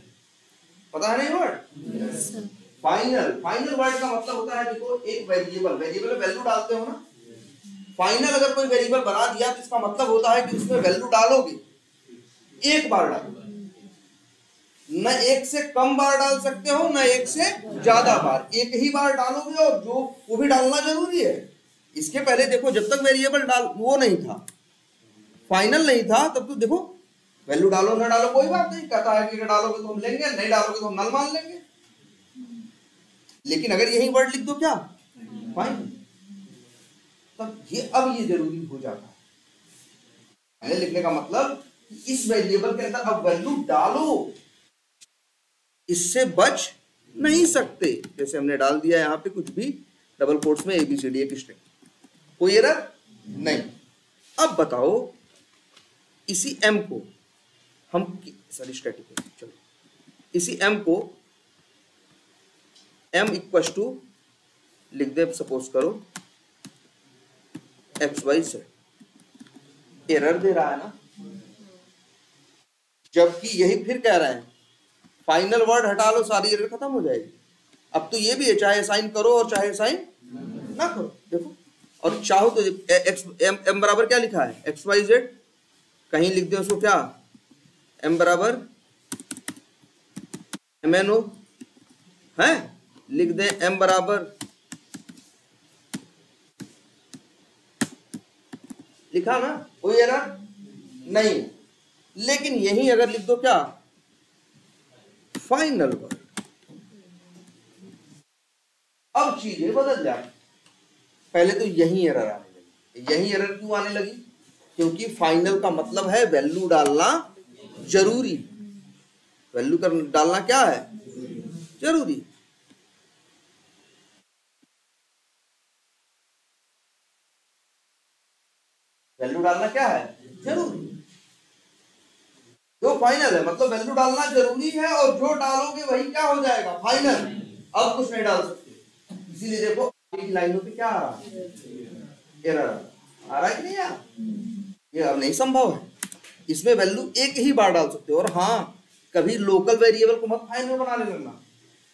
पता है नहीं वर्ड फाइनल। फाइनल वर्ड का मतलब होता है, देखो एक वेरिएबल, वेरिएबल में वैल्यू डालते हो ना, फाइनल अगर कोई वेरिएबल बना दिया तो इसका मतलब होता है कि उसमें वैल्यू डालोगे, एक बार डालोगे, न एक से कम बार डाल सकते हो न एक से ज्यादा बार, एक ही बार डालोगे और जो वो भी डालना जरूरी है। इसके पहले देखो जब तक वेरिएबल डाल वो नहीं था, फाइनल नहीं था, तब तो देखो वैल्यू डालो ना डालो कोई बात नहीं, कहता है कि डालोगे तो हम लेंगे, नहीं डालोगे तो हम नल मान लेंगे। लेकिन अगर यही वर्ड लिख दो क्या, फाइनल, तब ये अब ये जरूरी हो जाता है। पहले लिखने का मतलब इस वेरिएबल के अंदर अब वैल्यू डालो, इससे बच नहीं सकते। जैसे हमने डाल दिया यहाँ पे कुछ भी डबल कोट्स में ABCD एक स्ट्रिंग, कोई एरर नहीं। अब बताओ इसी m को हम, सॉरी स्टैटिक, चलो इसी m को m इक्वल टू लिख दे, सपोज करो XYZ, एरर दे रहा है ना, जबकि यही फिर कह रहे हैं फाइनल वर्ड हटा लो सारी एरर खत्म हो जाएगी। अब तो ये भी है, चाहे असाइन करो और चाहे असाइन ना करो, देखो, और चाहो तो m बराबर क्या लिखा है, XYZ, कहीं लिख दे उसको क्या, m बराबर MNO है, लिख दे m बराबर, लिखा ना, कोई एरर नहीं। लेकिन यही अगर लिख दो क्या, फाइनल वर्ड, अब चीजें बदल जाती। पहले तो यही एरर आने लगी। यही एरर क्यों आने लगी, क्योंकि फाइनल का मतलब है वैल्यू डालना जरूरी, वैल्यू डालना क्या है, जरूरी। वैल्यू डालना क्या है, जरूरी। जो फाइनल है मतलब वैल्यू डालना जरूरी है, और जो डालोगे वही क्या हो जाएगा, फाइनल। अब कुछ नहीं डाल सकते, इसीलिए देखो लाइनों पे क्या आ रहा है, एरर आ रहा है कि नहीं आ रहा, ये अब नहीं संभव है। इसमें वैल्यू एक ही बार डाल सकते हो। और हाँ, कभी लोकल वेरिएबल को मत फाइनल बनाने लगना,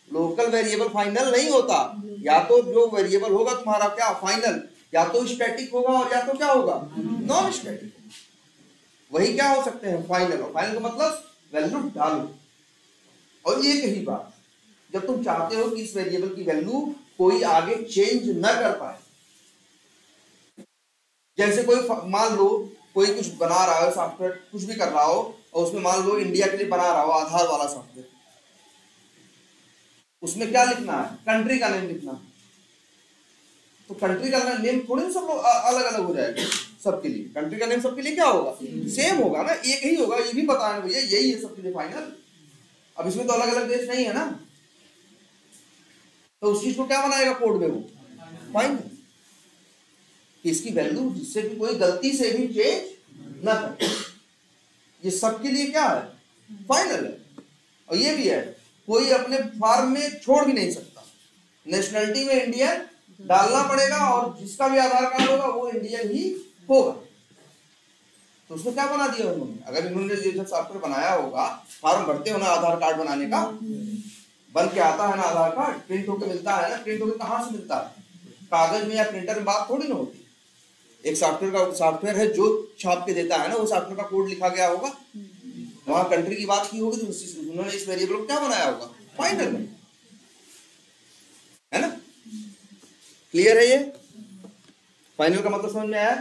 लोकल वेरिएबल फाइनल नहीं होता। या तो जो वेरिएबल होगा तुम्हारा क्या, फाइनल, या तो स्टैटिक होगा और या तो क्या होगा, नॉन स्टैटिक। वही क्या हो सकते हैं, फाइनल। और फाइनल का मतलब वैल्यू डालो, और एक ही बात, जब तुम चाहते हो कि इस वेरिएबल की वैल्यू कोई आगे चेंज न कर पाए। जैसे कोई मान लो कोई कुछ बना रहा है सॉफ्टवेयर, कुछ भी कर रहा हो, और उसमें मान लो इंडिया के लिए बना रहा हो आधार वाला सॉफ्टवेयर, उसमें क्या लिखना है, कंट्री का नेम लिखना। तो कंट्री का नेम थोड़ी सब लोग अलग अलग हो जाएगा सबके लिए। कंट्री का नेम सबके लिए क्या होगा, सेम होगा ना, एक ही होगा। ये भी पता है भैया, यही है सबके लिए फाइनल। अब इसमें तो अलग अलग देश नहीं है ना, तो उस चीज को क्या बनाएगा कोड में, वो फाइनल। इसकी वैल्यू जिससे कि कोई गलती से भी चेंज ना करे, ये सबके लिए क्या है, फाइनल है। और ये भी है, कोई अपने फॉर्म में छोड़ भी नहीं सकता। नेशनलिटी में इंडियन डालना पड़ेगा, और जिसका भी आधार कार्ड होगा वो इंडियन ही होगा। तो उसमें क्या बना दिया उन्होंने, अगर इन्होंने जब सॉफ्टवेयर बनाया होगा, फॉर्म भरते हो ना आधार कार्ड बनाने का, बन के आता है ना आधार कार्ड, प्रिंट होकर मिलता है ना। प्रिंट होकर कहाँ से मिलता है, कागज में या प्रिंटर में बात थोड़ी ना होती। एक सॉफ्टवेयर है जो छाप के देता है ना, वो सॉफ्टवेयर का कोड लिखा गया होगा, वहां कंट्री की बात की होगी, तो उन्होंने इस वेरिएबल को क्या बनाया होगा, फाइनल में, है ना। क्लियर है ये, फाइनल का मतलब समझ में आया।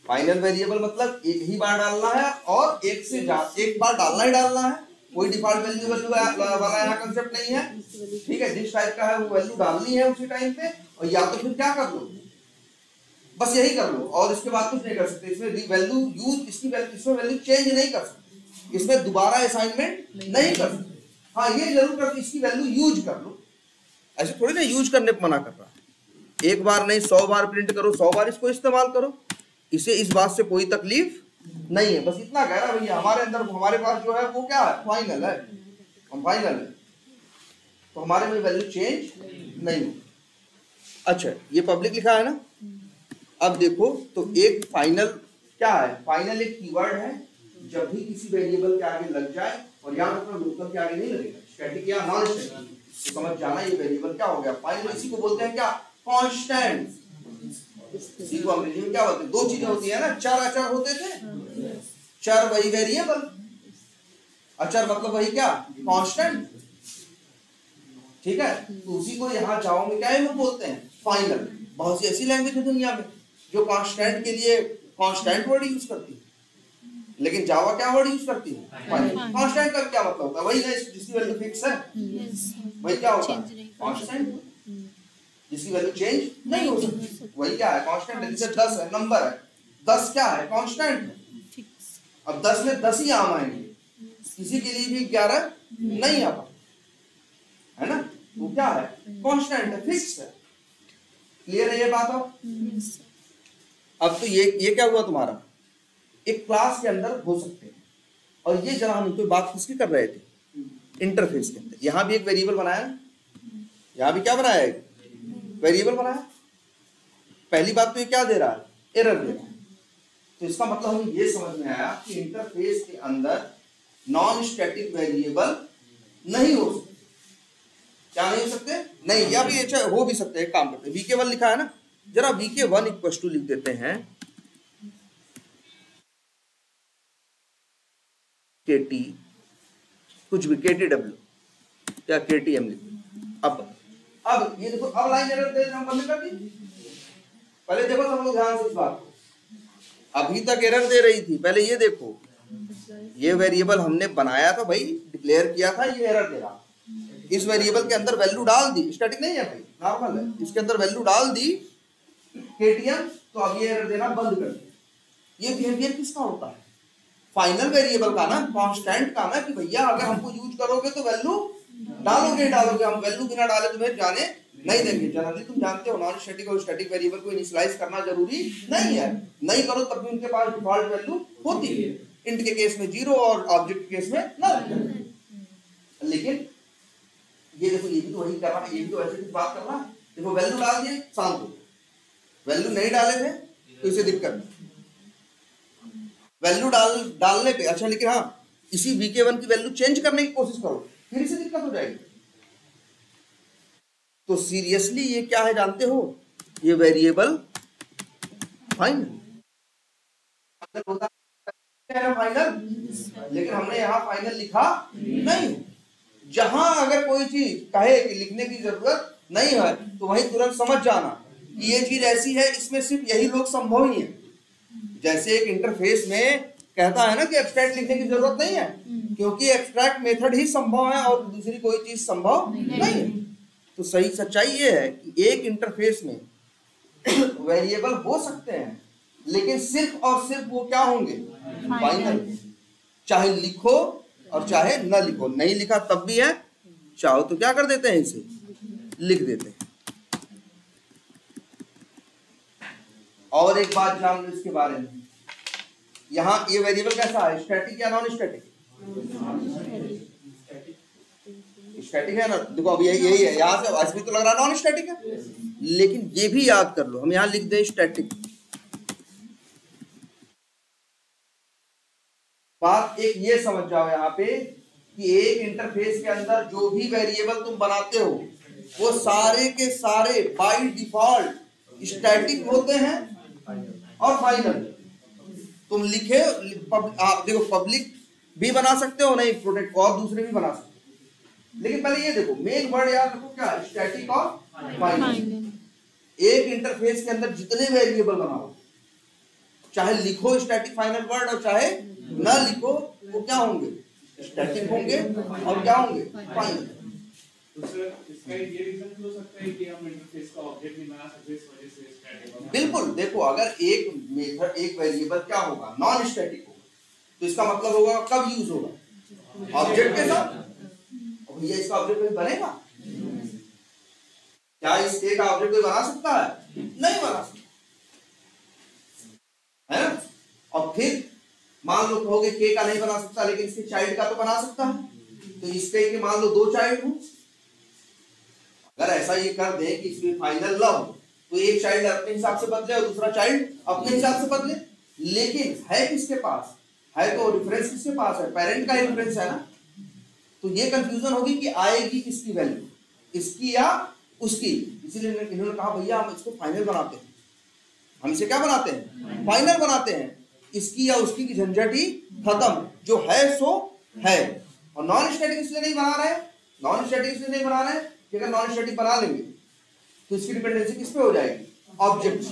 फाइनल वेरिएबल मतलब एक ही बार डालना है, और एक बार डालना ही डालना है। कोई डिफॉल्ट वैल्यू वाला यहाँ कंसेप्ट नहीं है, ठीक है। जिस टाइप का है वो वैल्यू डालनी है उसी टाइम पे, और या तो फिर क्या कर लो, बस यही कर लो, और इसके बाद कुछ नहीं कर सकते। इसमें वैल्यू यूज, इसमें वैल्यू चेंज नहीं कर सकते, इसमें दोबारा असाइनमेंट नहीं कर सकते। हाँ ये जरूर कर, इसकी वैल्यू यूज कर लो, ऐसे थोड़ी ना यूज करने पर मना कर रहा है। एक बार नहीं 100 बार प्रिंट करो, 100 बार इसको इस्तेमाल करो, इसे इस बात से कोई तकलीफ नहीं है। बस इतना कह रहा भैया, हमारे अंदर हमारे पास जो है वो क्या है, फाइनल है, हम फाइनल है, तो हमारे में वैल्यू चेंज नहीं हो। अच्छा ये पब्लिक लिखा है ना। अब देखो तो एक फाइनल क्या है, फाइनल एक कीवर्ड है, जब भी किसी वेरिएबल के आगे लग जाए, और यहाँ पर लोकल के आगे नहीं लगेगा, स्टैटिक या नॉन स्टैटिक, तो समझ जाना ये वेरिएबल क्या हो गया, फाइनल। इसी को बोलते हैं क्या, कांस्टेंट। इसी को अंग्रेजी में क्या बोलते हैं, दो चीजें होती है ना, चर अचर होते थे, चर वही वेरिएबल, अचर मतलब वही क्या, कांस्टेंट, ठीक है। तो उसी को यहाँ जावा में क्या लोग बोलते हैं, फाइनल। बहुत सी ऐसी लैंग्वेज है दुनिया में जो कांस्टेंट के लिए कांस्टेंट वर्ड यूज करती है, लेकिन जावा क्या वर्ड यूज करती है, फाइनल। कांस्टेंट का क्या मतलब होता है, वही ना जिसकी वैल्यू फिक्स है, वही क्या होता है, कांस्टेंट। जिसकी वैल्यू चेंज नहीं हो सकती, वही क्या है, कांस्टेंट। जैसे 10 है, नंबर है, 10 क्या है, कांस्टेंट है। अब 10 में 10 ही आम आएंगे, किसी के लिए भी 11 नहीं आता, है ना। वो क्या है, कांस्टेंट है, फिक्स है। क्लियर है ये बात। अब तो ये क्या हुआ तुम्हारा, एक क्लास के अंदर हो सकते हैं। और ये जरा हम तो बात किसकी कर रहे थे, इंटरफेस के अंदर। यहाँ भी एक वेरिएबल बनाया, यहाँ भी क्या बनाया, एक वेरिएबल बनाया। पहली बात तो ये क्या दे रहा है, एरर दे रहा है। तो इसका मतलब हमें ये समझ में आया कि इंटरफेस के अंदर नॉन स्टैटिक वेरिएबल नहीं हो सकते। क्या नहीं हो सकते, नहीं, या भी अच्छा हो भी सकते हैं। काम करते हैं, VK1 लिखा है ना, जरा VK1 इक्वल टू लिख देते हैं KT कुछ भी, KTW या KTM लिख दो। अब ये देखो, अब लाइन एरर दे हम बंद कर दी। पहले देखो सब लोग ध्यान से इस बात को, अभी तक एरर दे रही थी, पहले ये देखो, ये वेरिएबल हमने बनाया था भाई, डिक्लेयर किया था, ये एरर दे रहा। इस वेरिएबल के अंदर वैल्यू डाल दी, स्टैटिक नहीं है भाई, नॉर्मल है, इसके अंदर वैल्यू डाल दी KTM, तो अब ये एरर देना बंद कर दिया। ये बिहेवियर किसका होता है, फाइनल वेरिएबल का ना, कांस्टेंट का ना, कि भैया अगर हमको यूज करोगे तो वैल्यू डालोगे, हम वैल्यू बिना डाले तुम्हें जाने नहीं देंगे। जनरली तुम जानते हो नॉन स्टैटिक और स्टैटिक वेरिएबल को इनिशियलाइज करना जरूरी नहीं है, नहीं करो तब भी उनके पास डिफॉल्ट वैल्यू होती है। इंट के केस में 0 और ऑब्जेक्ट के केस में नल। लेकिन ये देखो, ये भी तो वही कर रहा है, ये भी तो ऐसे कुछ बात कर रहा है। देखो वैल्यू डाल दिए, शांत हो। वैल्यू नहीं डाले थे तो इसे दिक्कत, वैल्यू डालने पे अच्छा, लेकिन हाँ इसी VK1 की वैल्यू चेंज करने की कोशिश करो, फिर इसे दिक्कत हो जाएगी। तो सीरियसली ये क्या है जानते हो, ये वेरिएबल फाइनल होता है, फाइनल। लेकिन हमने यहाँ फाइनल लिखा नहीं। जहां अगर कोई चीज कहे कि लिखने की जरूरत नहीं है, तो वहीं तुरंत समझ जाना कि ये चीज ऐसी है, इसमें सिर्फ यही लोग संभव ही है। जैसे एक इंटरफेस में कहता है ना कि एब्स्ट्रैक्ट लिखने की जरूरत नहीं है, क्योंकि एक्सट्रैक्ट मेथड ही संभव है और दूसरी कोई चीज संभव नहीं है। तो सही सच्चाई ये है कि एक इंटरफेस में वेरिएबल हो सकते हैं, लेकिन सिर्फ और सिर्फ वो क्या होंगे, फाइनल। चाहे लिखो और चाहे न लिखो, नहीं लिखा तब भी है, चाहो तो क्या कर देते हैं, इसे लिख देते हैं। और एक बात जान लो इसके बारे में, यहाँ ये वेरिएबल कैसा है, स्टैटिक या नॉन स्टैटिक? स्टैटिक है ना। देखो अब यही है, यहाँ से ऐसे भी तो लग रहा है नॉन स्टैटिक है, लेकिन ये भी याद कर लो, हम यहाँ लिख दें स्टैटिक। बात एक ये समझ जाओ यहाँ पे कि एक इंटरफेस के अंदर जो भी वेरिएबल तुम बनाते हो वो सारे के सारे बाय डिफॉल्ट स्टैटिक होते हैं और फाइनल। तुम लिखे देखो पब्लिक भी बना सकते हो, नहीं प्रोटेक्ट और दूसरे भी बना सकते हो, लेकिन पहले ये देखो मेन वर्ड याद रखो क्या, स्टैटिक और फाइनल। एक इंटरफेस के अंदर जितने वेरिएबल बनाओ, चाहे लिखो स्टैटिक फाइनल वर्ड और चाहे न लिखो, वो क्या होंगे, स्टैटिक होंगे और क्या होंगे, फाइनल। तो सर इसका ये रीजन हो सकता है कि हम इंटरफेस का ऑब्जेक्ट नहीं बना सकते, इस वजह से स्टैटिक होगा। बिल्कुल, देखो अगर एक मेथड एक वेरिएबल क्या होगा, नॉन स्टैटिक होगा, तो इसका मतलब होगा कब यूज होगा, ऑब्जेक्ट के साथ। और भैया इसका ऑब्जेक्ट कोई बनेगा क्या, इस एक ऑब्जेक्ट कोई बना सकता है, नहीं बना सकता है ना। और फिर मान लो कहोगे के का नहीं बना सकता, लेकिन इसके चाइल्ड का तो बना सकता है, तो इसके के मान लो दो चाइल्ड हो। अगर ऐसा ये कर दे कि इसमें फाइनल न हो, तो एक चाइल्ड अपने हिसाब से बदले और दूसरा चाइल्ड अपने हिसाब से बदले, लेकिन है किसके पास, है तो रेफरेंस किसके पास है, पेरेंट का रेफरेंस है ना। तो ये कंफ्यूजन होगी कि आएगी किसकी वैल्यू, इसकी या उसकी। इसीलिए इन्होंने कहा भैया हम इसको फाइनल बनाते हैं, हम इसे क्या बनाते हैं, फाइनल बनाते हैं। इसकी या उसकी की झंझट ही खत्म, जो है सो है। और नॉन स्टैटिक इसलिए नहीं बना रहे, नॉन स्टैटिक इसलिए नहीं बना रहे कि अगर नॉन स्टैटिक बना लेंगे तो इसकी डिपेंडेंसी किस पे हो जाएगी, ऑब्जेक्ट।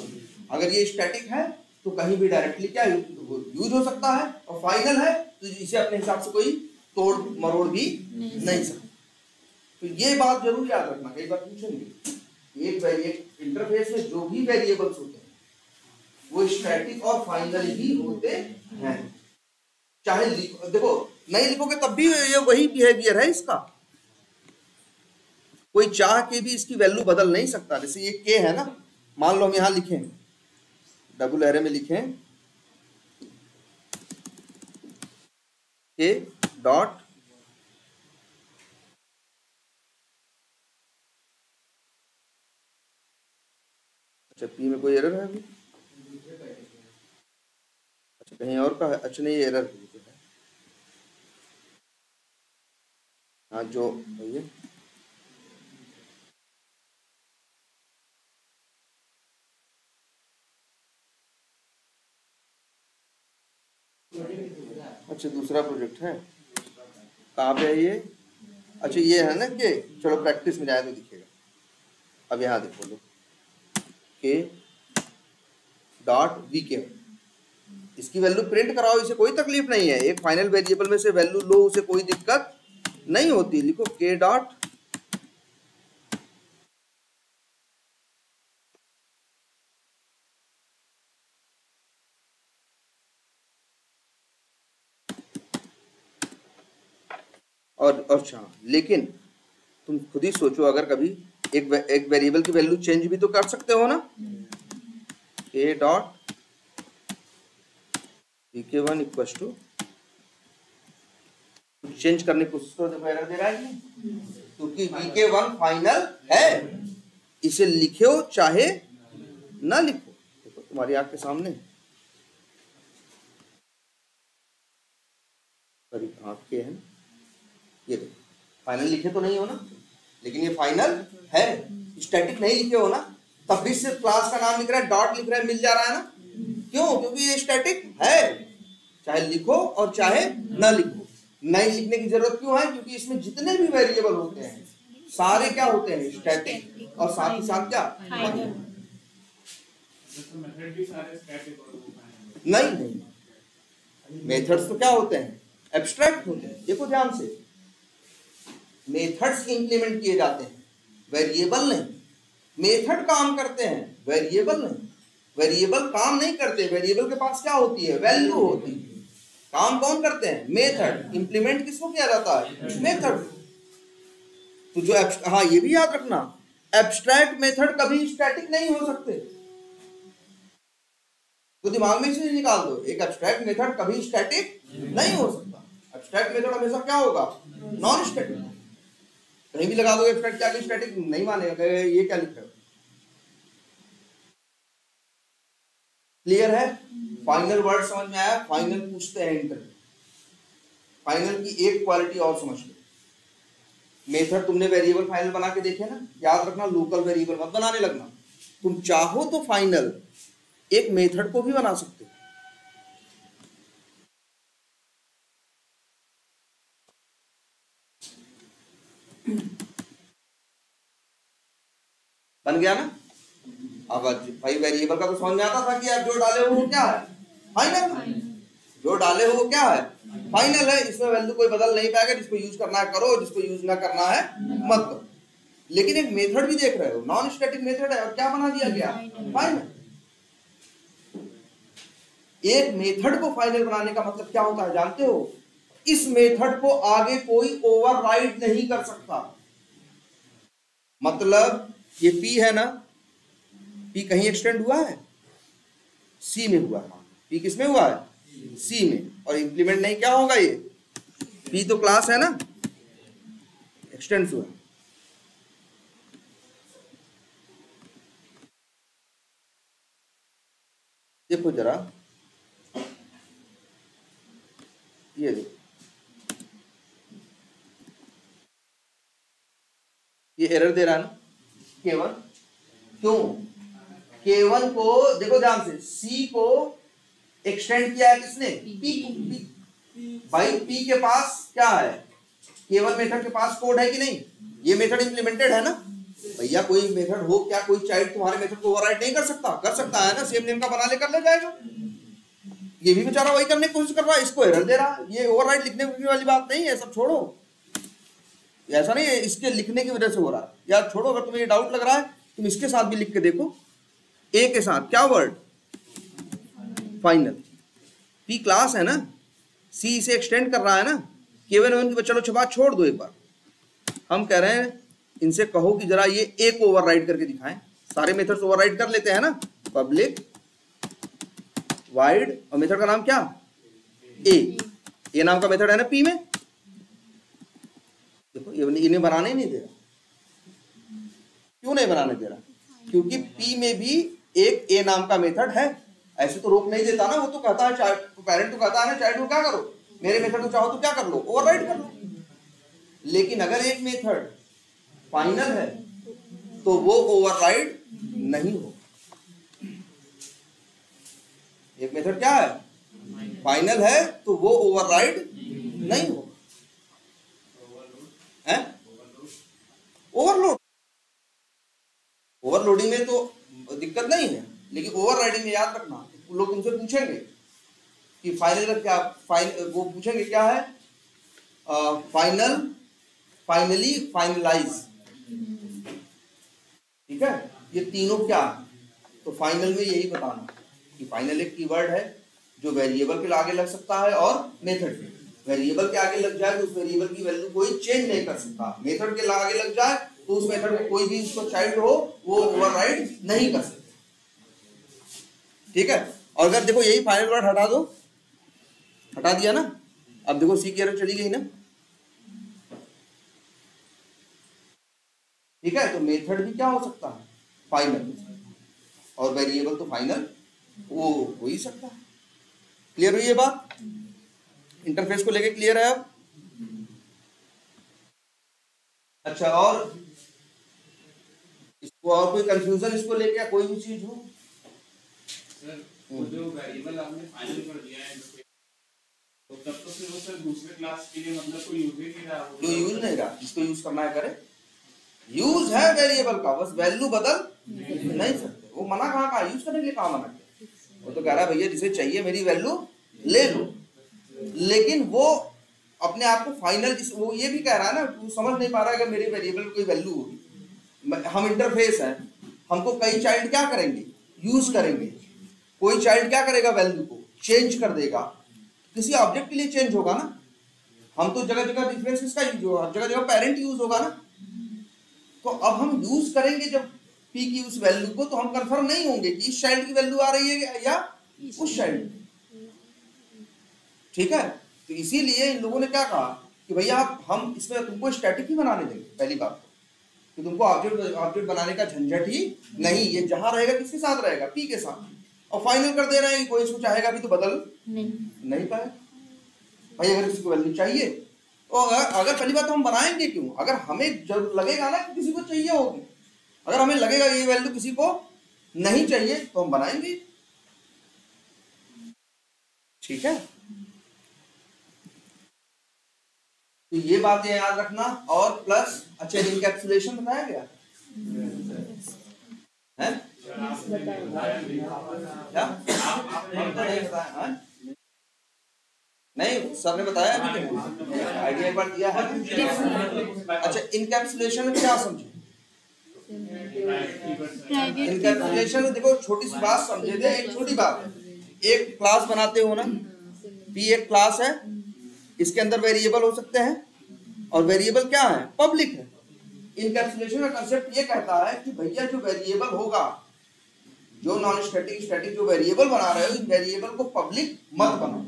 अगर ये स्टैटिक है तो कहीं भी डायरेक्टली क्या यूज हो सकता है, और फाइनल है तो इसे अपने हिसाब से कोई तोड़ मरोड़ भी नहीं सकता। तो ये बात जरूर याद रखना, कई बार पूछेंगे। एक इंटरफेस में जो भी वेरिएबल्स होते हैं वो स्टैटिक और फाइनल ही होते हैं। चाहे देखो नहीं लिखोगे तब भी ये वही बिहेवियर है इसका, कोई चाह के भी इसकी वैल्यू बदल नहीं सकता। जैसे ये के है ना, मान लो हम यहां लिखें, डबल एरे में लिखें के डॉट अच्छा पी में कोई एरर है अभी, अच्छा कहीं और का है, अच्छा नहीं ये एरर है, हाँ जो भैया अच्छा दूसरा प्रोजेक्ट है, कहाँ पे है ये, अच्छा ये है ना कि चलो प्रैक्टिस में जाए तो दिखेगा। अब यहाँ देखो लो के डॉट वी के, इसकी वैल्यू प्रिंट कराओ, इसे कोई तकलीफ नहीं है। एक फाइनल वेरिएबल में से वैल्यू लो, उसे कोई दिक्कत नहीं होती। लिखो के डॉट और अच्छा, लेकिन तुम खुद ही सोचो, अगर कभी एक वेरिएबल की वैल्यू चेंज भी तो कर सकते हो ना। के dot vk1 equal to change करने की कोशिश करो, देखो एरर दे रहा है क्योंकि vk1 फाइनल है। इसे लिखो चाहे ना लिखो, देखो तुम्हारी आंख के सामने, आंख के है ये देखो, फाइनल लिखे तो नहीं हो ना, लेकिन ये फाइनल है। स्टैटिक नहीं लिखे हो ना, तब भी सिर्फ क्लास का नाम लिख रहा है, डॉट लिख रहा है, मिल जा रहा है ना। क्यों, क्योंकि ये स्टैटिक है, चाहे लिखो और चाहे ना लिखो। नहीं लिखने की जरूरत क्यों है, क्योंकि इसमें जितने भी वेरिएबल होते हैं सारे क्या होते हैं, स्टैटिक, और साथ ही साथ क्या नहीं, मेथड्स तो क्या होते हैं, एब्स्ट्रैक्ट होते हैं। देखो ध्यान से, मेथड्स इंप्लीमेंट किए जाते हैं, वेरिएबल नहीं। मेथड काम करते हैं, वेरिएबल नहीं। वेरिएबल काम नहीं करते, वेरिएबल के पास क्या होती है, वैल्यू होती है। काम कौन करते हैं, मेथड। इंप्लीमेंट किसको किया जाता है, मेथड। तो जो हाँ ये भी याद रखना, एब्स्ट्रैक्ट मेथड कभी स्टैटिक नहीं हो सकते। तो दिमाग में से निकाल दो, एक एब्स्ट्रैक्ट मेथड कभी स्टैटिक नहीं हो सकता। एब्स्ट्रैक्ट मेथड हमेशा क्या होगा, नॉन स्टैटिक। कहीं भी लगा दो एब्स्ट्रैक्ट के आगे स्टैटिक नहीं मानेगा, ये क्या लिख रहे हो। क्लियर है, फाइनल वर्ड समझ में आया। फाइनल पूछते हैं इंटरव्यू, फाइनल की एक क्वालिटी और समझ लो। मेथड तुमने वेरिएबल फाइनल बना के देखे ना, याद रखना लोकल वेरिएबल मत बनाने लगना। तुम चाहो तो फाइनल एक मेथड को भी बना सकते हो। बन गया ना। अब भाई वेरिएबल का तो समझ में आता था कि आप जो डाले हो वो क्या है, फाइनल। जो डाले हो वो क्या है, फाइनल है। इसमें वैल्यू कोई बदल नहीं पाएगा। जिसको यूज करना है करो, जिसको यूज ना करना है मत करो। लेकिन एक मेथड भी देख रहे हो, नॉन स्टैटिक मेथड है, और क्या बना दिया गया, फाइनल। एक मेथड को फाइनल बनाने का मतलब क्या होता है जानते हो, इस मेथड को आगे कोई ओवरराइड नहीं कर सकता। मतलब ये P है ना, P कहीं एक्सटेंड हुआ है, C में हुआ है। P किस में हुआ है, C में। और इंप्लीमेंट नहीं क्या होगा, ये P तो क्लास है ना, एक्सटेंड हुआ। देखो जरा, ये देखो, ये एरर दे रहा है ना K1। क्यों, K1 को देखो ध्यान से, C को एक्सटेंड किया है किसने, P को। भाई P के पास क्या है, K1 मेथड के पास कोड है कि नहीं, ये मेथड इंप्लीमेंटेड है ना। भैया कोई मेथड हो क्या, कोई चाइल्ड तुम्हारे मेथड को ओवरराइड नहीं कर सकता, कर सकता है ना, सेम नेम का बना ले कर ले जाएगा। ये भी बेचारा वही करने की कोशिश कर रहा है, इसको एरर दे रहा है। ये ओवरराइड लिखने वाली बात नहीं है, सब छोड़ो। ऐसा नहीं है इसके लिखने की वजह से हो रहा है, यार छोड़ो। अगर तुम्हें ये डाउट लग रहा है तुम इसके साथ भी लिख के देखो, ए के साथ क्या वर्ड, फाइनल। पी क्लास है ना, सी इसे एक्सटेंड कर रहा है ना, केवल चलो छपा छोड़ दो। एक बार हम कह रहे हैं इनसे कहो कि जरा ये ए को ओवरराइड करके दिखाएं। सारे मेथड्स ओवरराइड कर लेते हैं ना, पब्लिक वाइड, और मेथड का नाम क्या, ए नाम का मेथड है ना पी में। देखो ये इन्हें बनाने ही नहीं दे रहा। क्यों नहीं बनाने दे रहा, क्योंकि पी में भी एक ए नाम का मेथड है। ऐसे तो रोक नहीं देता ना, वो तो कहता है, पेरेंट तो कहता है ना चाइल्ड को क्या करो, मेरे मेथड को चाहो तो क्या कर लो, ओवरराइड कर लो। लेकिन अगर एक मेथड फाइनल है तो वो ओवरराइड नहीं हो। एक मेथड क्या है, फाइनल है तो वो ओवरराइड नहीं हो। ओवरलोडिंग में तो दिक्कत नहीं है, लेकिन ओवरराइडिंग में याद रखना, लोग तुमसे पूछेंगे कि फाइनल का क्या, वो पूछेंगे क्या है, फाइनल, फाइनली, फाइनलाइज। ठीक है, ये तीनों क्या है। तो फाइनल में यही बताना कि फाइनल एक कीवर्ड है जो वेरिएबल के आगे लग सकता है, और मेथड वेरिएबल के आगे लग जाए तो उस वेरिएबल की वैल्यू कोई चेंज नहीं कर सकता। मेथड के आगे लग जाए तो उस मेथड को कोई भी उसको चाइल्ड हो वो ओवरराइड नहीं कर सकता। ठीक है, और अगर देखो यही फाइनल वर्ड हटा दो, हटा दिया ना, अब देखो सी की एरर चली गई ना। ठीक है, तो मेथड भी क्या हो सकता है, फाइनल, और वेरिएबल तो फाइनल वो हो ही सकता है। क्लियर हुई ये बात, इंटरफेस को लेके क्लियर है अब। अच्छा, और इसको और कोई कंफ्यूजन इसको लेके, कोई भी चीज हो सर, वो जो वेरिएबल आपने फाइनल कर दिया है तो तब तो फिर वो सर दूसरे क्लास के लिए मतलब कोई यूज ही नहीं रहा, जो यूज नहीं रहा, जिसको यूज करना है करे। यूज है वेरिएबल का, बस वैल्यू बदल नहीं सकते। वो मना कहाँ का, यूज करने के लिए कहाँ मना किया। वो तो कह रहा है भैया जिसे चाहिए मेरी वैल्यू ले लो, लेकिन वो अपने आप को फाइनल, वो ये भी कह रहा है ना, वो समझ नहीं पा रहा है अगर मेरे वेरिएबल कोई वैल्यू होगी, हम इंटरफेस है, हमको कई चाइल्ड क्या करेंगे, यूज करेंगे, कोई चाइल्ड क्या करेगा, वैल्यू को चेंज कर देगा, किसी ऑब्जेक्ट के लिए चेंज होगा ना, हम तो जगह जगह डिफरेंस किसका यूज होगा, जगह जगह पेरेंट यूज होगा ना, तो अब हम यूज करेंगे जब पी की उस वैल्यू को, तो हम कंफर्म नहीं होंगे कि इस चाइल्ड की वैल्यू आ रही है या उस चाइल्ड की, ठीक है। तो इसीलिए इन लोगों ने क्या कहा कि भैया हम इसमें तुमको स्टैटिक ही बनाने देंगे, पहली बात कि तुमको ऑब्जेक्ट बनाने का झंझट ही नहीं, ये जहां रहेगा किसके साथ रहेगा, पी के साथ, और फाइनल कर दे रहे हैं कि कोई इसको चाहेगा भी तो बदल नहीं पाए भाई, अगर किसी को वैल्यू चाहिए तो अगर पहली बात तो हम बनाएंगे क्यों, अगर हमें जरूर लगेगा ना कि किसी को चाहिए होगी, अगर हमें लगेगा ये वैल्यू किसी को नहीं चाहिए तो हम बनाएंगे, ठीक है। तो ये बातें याद रखना, और प्लस अच्छा इनकैप्सुलेशन बताया गया है क्या, नहीं सर ने बताया अभी, आइडिया एक बार दिया है। अच्छा इनकैप्सुलेशन में क्या समझे, इनकैप्सुलेशन देखो छोटी सी बात समझे थे, एक छोटी बात है, एक क्लास बनाते हो ना, पी एक क्लास है, इसके अंदर वेरिएबल हो सकते हैं, और वेरिएबल क्या है, पब्लिक है। इनकैप्सुलेशन का कांसेप्ट ये कहता है कि भैया जो वेरिएबल होगा, जो नॉन स्टैटिक स्टैटिक जो वेरिएबल बना रहे हो, इन वेरिएबल को पब्लिक मत बनाओ।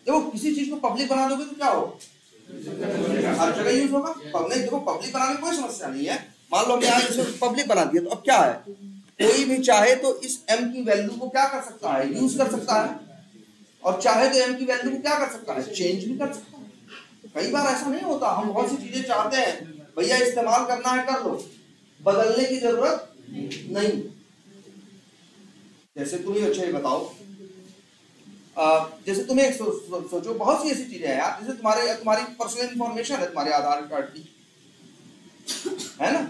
देखो किसी चीज को पब्लिक बना दोगे तो क्या होगा, हर जगह यूज होगा, पब्लिक, देखो पब्लिक बनाने में कोई समस्या नहीं है, मान लो हमने यहाँ इसे पब्लिक बना दिया, तो अब क्या है, कोई भी चाहे तो इस m की वैल्यू को क्या कर सकता है, यूज कर सकता है, और चाहे तो m की वैल्यू को क्या कर सकता है, चेंज भी कर सकता है। कई बार ऐसा नहीं होता, हम बहुत सी चीजें चाहते हैं भैया इस्तेमाल करना है कर लो, बदलने की जरूरत नहीं। जैसे तुम ही अच्छा ही बताओ, जैसे तुम्हें एक सोचो, बहुत सी ऐसी चीजें हैं यार, जैसे तुम्हारी पर्सनल इंफॉर्मेशन है, तुम्हारे आधार कार्ड की, है ना,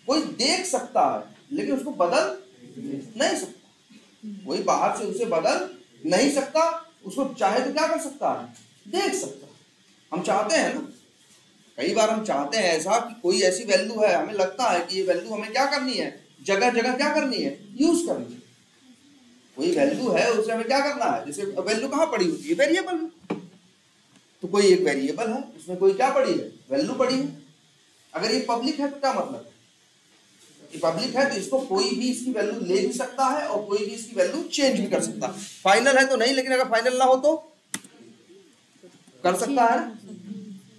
कोई देख सकता है लेकिन उसको बदल नहीं सकता, कोई बाहर से उसे बदल नहीं सकता, उसको चाहे तो क्या कर सकता है, देख सकता है। हम चाहते हैं ना, कई बार हम चाहते हैं ऐसा कि कोई ऐसी वैल्यू है, हमें लगता है कि ये वैल्यू हमें क्या करनी है, जगह जगह क्या करनी है, यूज करनी है। कोई वैल्यू है उसे हमें क्या करना है, जैसे वैल्यू कहाँ पड़ी होती है, वेरिएबल में, तो कोई एक वेरिएबल है उसमें कोई क्या पड़ी है, वैल्यू पड़ी है। अगर ये पब्लिक है तो क्या मतलब, ये पब्लिक है तो इसको कोई भी इसकी वैल्यू ले भी सकता है और कोई भी इसकी वैल्यू चेंज भी कर सकता है। फाइनल है तो नहीं, लेकिन अगर फाइनल ना हो तो कर सकता है,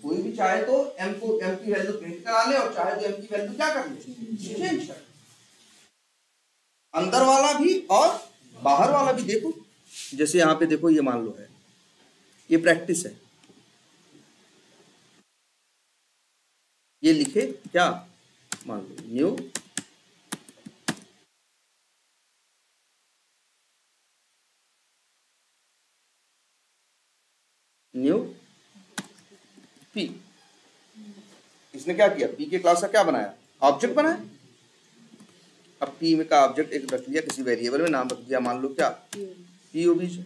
कोई भी चाहे तो m की वैल्यू प्रिंट करा ले, और चाहे तो m की वैल्यू क्या कर ले, चेंज कर, अंदर वाला भी और बाहर वाला भी। देखो जैसे यहाँ पे देखो, ये मान लो है, ये प्रैक्टिस है, ये लिखे क्या, मान लो न्यू पी, इसने क्या किया, पी के क्लास का क्या बनाया, ऑब्जेक्ट बनाया। अब पी में का ऑब्जेक्ट एक रख लिया, किसी वेरिएबल में नाम रख दिया, मान लो क्या, पी ओबीजे।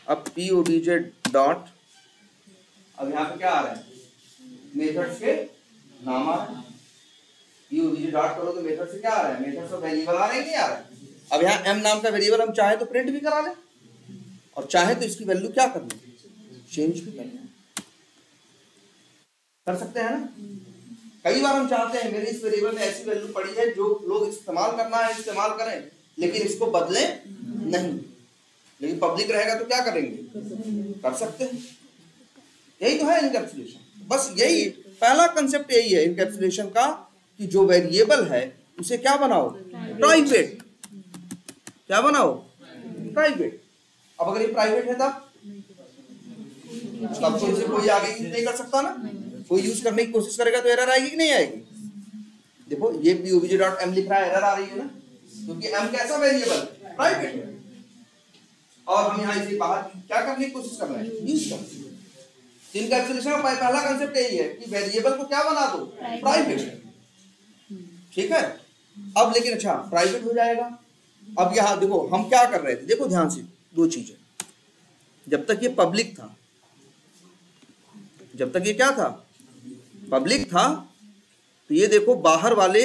अब पी ओबीजे डॉट, अब यहाँ पे क्या आ रहा है, मेथड्स के नाम आ रहे हैं, पी ओबीजे डॉट करो तो मेथड से क्या आ रहा है, मेथड्स और वेरिएबल आ रहे हैं, नहीं आ रहा है। अब यहाँ m नाम का वेरिएबल हम चाहे तो प्रिंट भी करा लें, और चाहे तो इसकी वैल्यू क्या करनी, चेंज भी कर सकते हैं ना। कई बार हम चाहते हैं मेरे इस वेरिएबल में ऐसी वैल्यू पड़ी है जो लोग इस्तेमाल करना है इस्तेमाल करें, लेकिन इसको बदले नहीं, लेकिन पब्लिक रहेगा तो क्या करेंगे, कर सकते हैं। यही तो है इनकैप्सुलेशन, बस यही पहला कंसेप्ट यही है इनकैप्सुलेशन का, कि जो वेरिएबल है उसे क्या बनाओ, प्राइवेट, क्या बनाओ, प्राइवेट। अब अगर ये प्राइवेट है तब तो इसे कोई आगे यूज नहीं कर सकता ना, कोई यूज करने की कोशिश करेगा तो एरर आएगी कि नहीं आएगी। देखो ये pobj.m लिख रहा है, एरर आ रही है ना, क्योंकि m कैसा वेरिएबल, प्राइवेट है, और हम यहाँ इसे बाहर क्या करने की कोशिश कर रहे हैं, यूज कर। इनकैप्सुलेशन का पहला कंसेप्ट यही है कि वेरिएबल को क्या बना दो, प्राइवेट, ठीक है। अब लेकिन अच्छा प्राइवेट हो जाएगा। अब यहाँ देखो हम क्या कर रहे थे, देखो ध्यान से दो चीजें, जब तक ये पब्लिक था जब तक ये क्या था, पब्लिक था, तो ये देखो बाहर वाले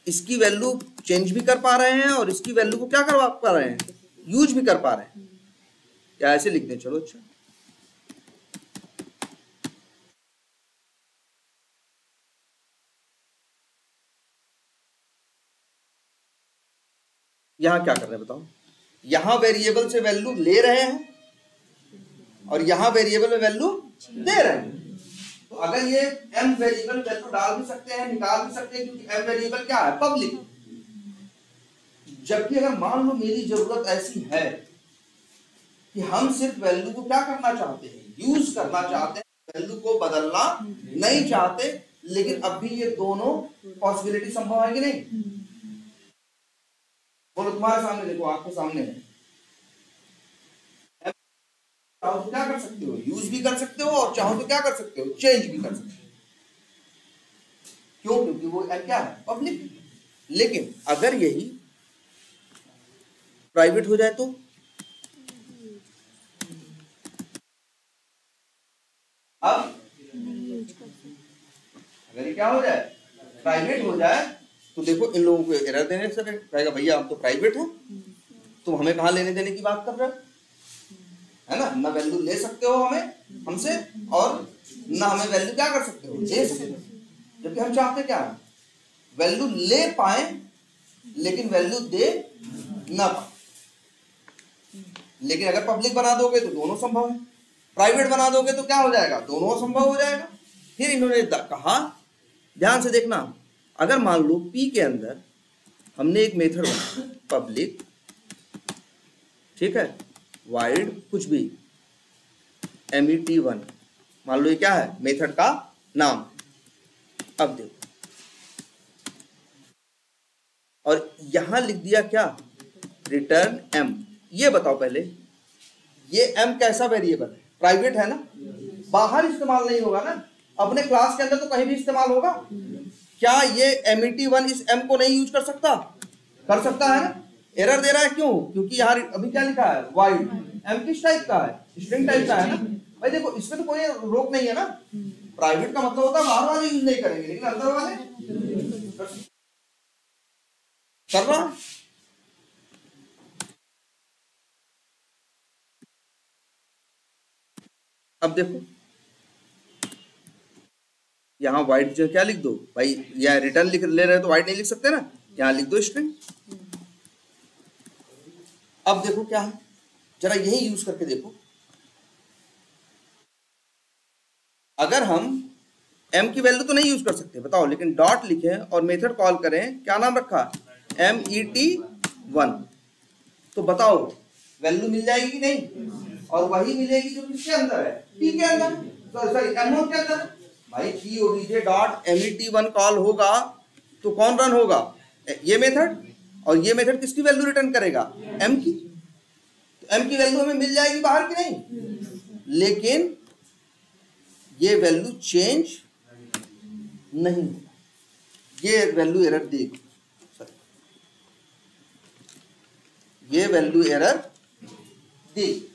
इसकी वैल्यू चेंज भी कर पा रहे हैं और इसकी वैल्यू को क्या करवा पा रहे हैं, यूज भी कर पा रहे हैं। क्या ऐसे लिख दें, चलो अच्छा, यहां क्या कर रहे हैं बताओ, यहां वेरिएबल से वैल्यू ले रहे हैं और यहां वेरिएबल में वैल्यू दे रहे हैं। तो अगर ये m वेरिएबल वैल्यू डाल भी सकते हैं, निकाल भी सकते हैं, क्योंकि m वेरिएबल क्या है, पब्लिक। जबकि अगर मान लो मेरी जरूरत ऐसी है कि हम सिर्फ वैल्यू को क्या करना चाहते हैं, यूज करना चाहते हैं, वैल्यू को बदलना नहीं चाहते, लेकिन अब भी ये दोनों पॉसिबिलिटी संभव है कि नहीं? बोलो, तुम्हारे सामने देखो, आपके सामने है, चाहो तो क्या कर सकते हो, यूज भी कर सकते हो, और चाहो तो क्या कर सकते हो, चेंज भी कर सकते हो। क्यों? क्योंकि वो क्या है, पब्लिक। लेकिन अगर यही प्राइवेट हो जाए तो अब अगर ये क्या हो जाए, प्राइवेट हो जाए, तो देखो इन लोगों को एरर देने से कहेगा भैया हम तो प्राइवेट हैं, तुम हमें कहां लेने देने की बात कर रहे हो, है ना? ना वैल्यू ले सकते हो हमें हमसे, और ना हमें वैल्यू क्या कर सकते हो, दे सकते हो। जबकि हम चाहते क्या है, वैल्यू ले पाए लेकिन वैल्यू दे ना पाए। लेकिन अगर पब्लिक बना दोगे तो दोनों संभव है, प्राइवेट बना दोगे तो क्या हो जाएगा, दोनों संभव हो जाएगा। फिर इन्होंने कहा, ध्यान से देखना, अगर मान लो P के अंदर हमने एक मेथड बनाया पब्लिक, ठीक है, वाइड कुछ भी MET1, मान लो ये क्या है, मेथड का नाम। अब देखो, और यहां लिख दिया क्या, रिटर्न m। ये बताओ पहले, ये m कैसा वेरिएबल है, प्राइवेट है ना, बाहर इस्तेमाल नहीं होगा ना, अपने क्लास के अंदर तो कहीं भी इस्तेमाल होगा। क्या ये MET1 इस m को नहीं यूज कर सकता? कर सकता है ना। एरर दे रहा है क्यों? क्योंकि यहाँ अभी क्या लिखा है, वाइड। m किस टाइप का है, स्ट्रिंग टाइप का है ना। भाई देखो, इसमें तो कोई रोक नहीं है ना। प्राइवेट का मतलब होता है बाहर वाले यूज नहीं करेंगे, लेकिन अंदर वाले कर रहा है। अब देखो, यहाँ वाइड जो क्या लिख दो भाई, या रिटर्न लिख ले रहे तो वाइड नहीं लिख सकते ना, यहाँ लिख दो स्ट्रिंग। अब देखो क्या है, जरा यही यूज करके देखो। अगर हम m की वैल्यू तो नहीं यूज कर सकते बताओ, लेकिन डॉट लिखें और मेथड कॉल करें, क्या नाम रखा, MET1, तो बताओ वैल्यू मिल जाएगी कि नहीं? और वही मिलेगी जो किसके अंदर है, P के अंदर, सॉरी M1 के अंदर। भाई POBJ.MET1 कॉल होगा तो कौन रन होगा, ये मेथड, और ये मेथड किसकी वैल्यू रिटर्न करेगा, m की। तो m की वैल्यू हमें मिल जाएगी बाहर की नहीं, लेकिन ये वैल्यू चेंज नहीं, ये वैल्यू एरर देगी, ये वैल्यू एरर देगी।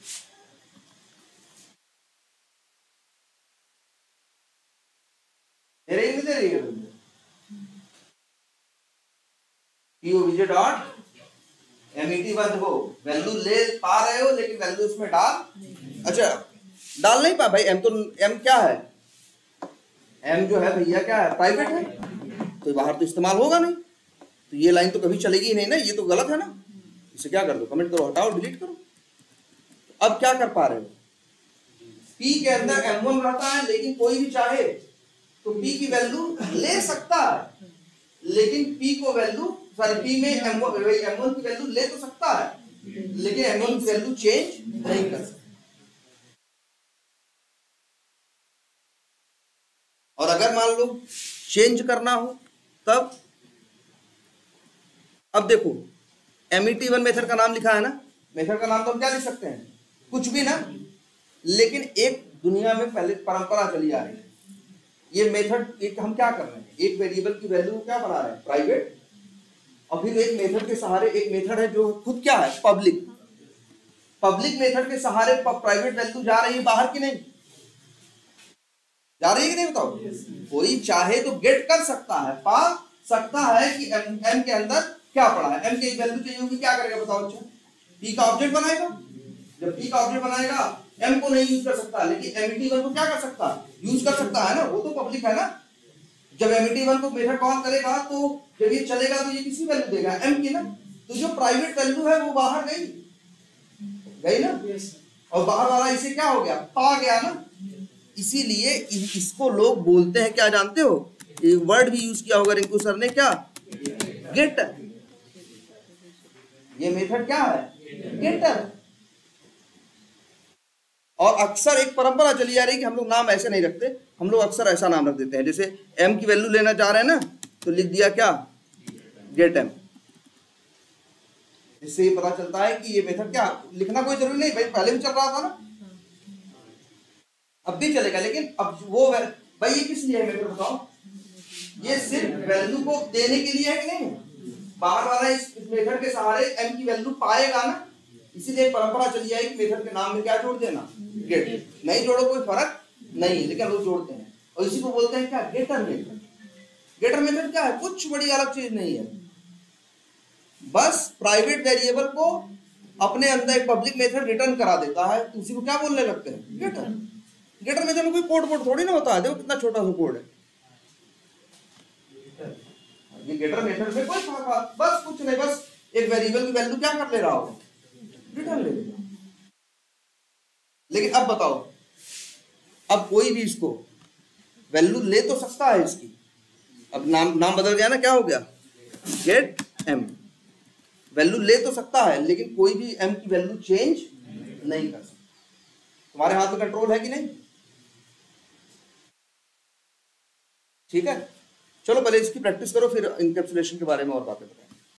POBJ.MET1 हो, वैल्यू ले पा रहे हो लेकिन वैल्यू उसमें डाल, अच्छा डाल नहीं पा भाई, m तो m क्या है, m जो है भैया क्या है, प्राइवेट है, तो बाहर तो इस्तेमाल होगा नहीं, तो ये लाइन तो कभी चलेगी ही नहीं ना, ये तो गलत है ना। इसे क्या कर दो, कमेंट करो, हटाओ, डिलीट करो। अब क्या कर पा रहे हो, P के अंदर M1 रहता है, लेकिन कोई भी चाहे तो P की वैल्यू ले सकता है, लेकिन P को वैल्यू, सॉरी P में M1 की वैल्यू ले तो सकता है, लेकिन M1 की वैल्यू चेंज नहीं कर सकता। और अगर मान लो चेंज करना हो तब, अब देखो MET1 मेथड का नाम लिखा है ना, मेथड का नाम तो हम क्या लिख सकते हैं, कुछ भी ना, लेकिन एक दुनिया में पहले परंपरा चली आ रही है, ये मेथड एक हम क्या कर रहे हैं, एक वेरिएबल की वैल्यू क्या बना रहे हैं, प्राइवेट, और फिर एक मेथड के सहारे, एक मेथड है जो खुद क्या है, पब्लिक। पब्लिक मेथड के सहारे प्राइवेट वैल्यू जा रही है बाहर की नहीं, जा रही है कि नहीं बताओ? कोई चाहे तो गेट कर सकता है, पा सकता है कि एम के अंदर क्या पड़ा है। एम की वैल्यू चाहिए होगी, क्या करेगा बताओ? अच्छा, पी का ऑब्जेक्ट बनाएगा। जब पी का ऑब्जेक्ट बनाएगा, एम को नहीं यूज कर सकता, लेकिन एमिटी1 को क्या कर सकता है? यूज कर सकता है ना, वो तो पब्लिक है ना। जब एमिटी1 को मेथड कॉल करेगा तो जब ये चलेगा तो ये किसी वैल्यू देगा, एम की ना। तो जो प्राइवेट वैल्यू है वो बाहर गई ना, और बाहर वाला इसे क्या हो गया? पा गया ना। इसीलिए इसको लोग बोलते हैं, क्या जानते हो? एक वर्ड भी यूज किया होगा रिंकू सर ने, क्या? गेटर। ये मेथड क्या है? गेटर। और अक्सर एक परंपरा चली आ रही है कि हम लोग नाम ऐसे नहीं रखते, हम लोग अक्सर ऐसा नाम रख देते हैं, जैसे एम की वैल्यू लेना चाह रहे हैं ना, तो लिख दिया क्या? Get M. इससे ये पता चलता है कि ये मेथड क्या, लिखना कोई जरूरी नहीं भाई, पहले भी चल रहा था ना, अब भी चलेगा। लेकिन अब वो भाई ये किस लिए है मेथड बताओ? ये सिर्फ वैल्यू को देने के लिए है कि नहीं? बाहर वाला इस मेथड के सहारे एम की वैल्यू पाएगा ना, इसीलिए परंपरा चली आई कि मेथड के नाम में क्या जोड़ देना? गेट। नहीं जोड़ो कोई फर्क नहीं, लेकिन लोग जोड़ते हैं, और इसी को बोलते हैं क्या? गेटर मेथड। गेटर मेथड क्या है? कुछ बड़ी अलग चीज नहीं है, बस प्राइवेट वेरिएबल को अपने अंदर एक पब्लिक मेथड रिटर्न करा देता है, तो उसी को क्या बोलने लगते हैं? गेटर। गेटर मेथड में कोई कोड थोड़ी ना होता है, देखो कितना छोटा सा कोड है। ये गेटर मेथड में कोई बस कुछ नहीं, बस एक वेरिएबल की वैल्यू क्या कर ले रहा होगा? रिटर्न ले लेगा। लेकिन अब बताओ, अब कोई भी इसको वैल्यू ले तो सकता है इसकी, अब नाम बदल गया ना, क्या हो गया? Gate M. वैल्यू ले तो सकता है, लेकिन कोई भी एम की वैल्यू चेंज नहीं कर सकता। तुम्हारे हाथ में कंट्रोल है कि नहीं? ठीक है, चलो पहले इसकी प्रैक्टिस करो, फिर इनकैप्सुलेशन के बारे में और बातें बताएं।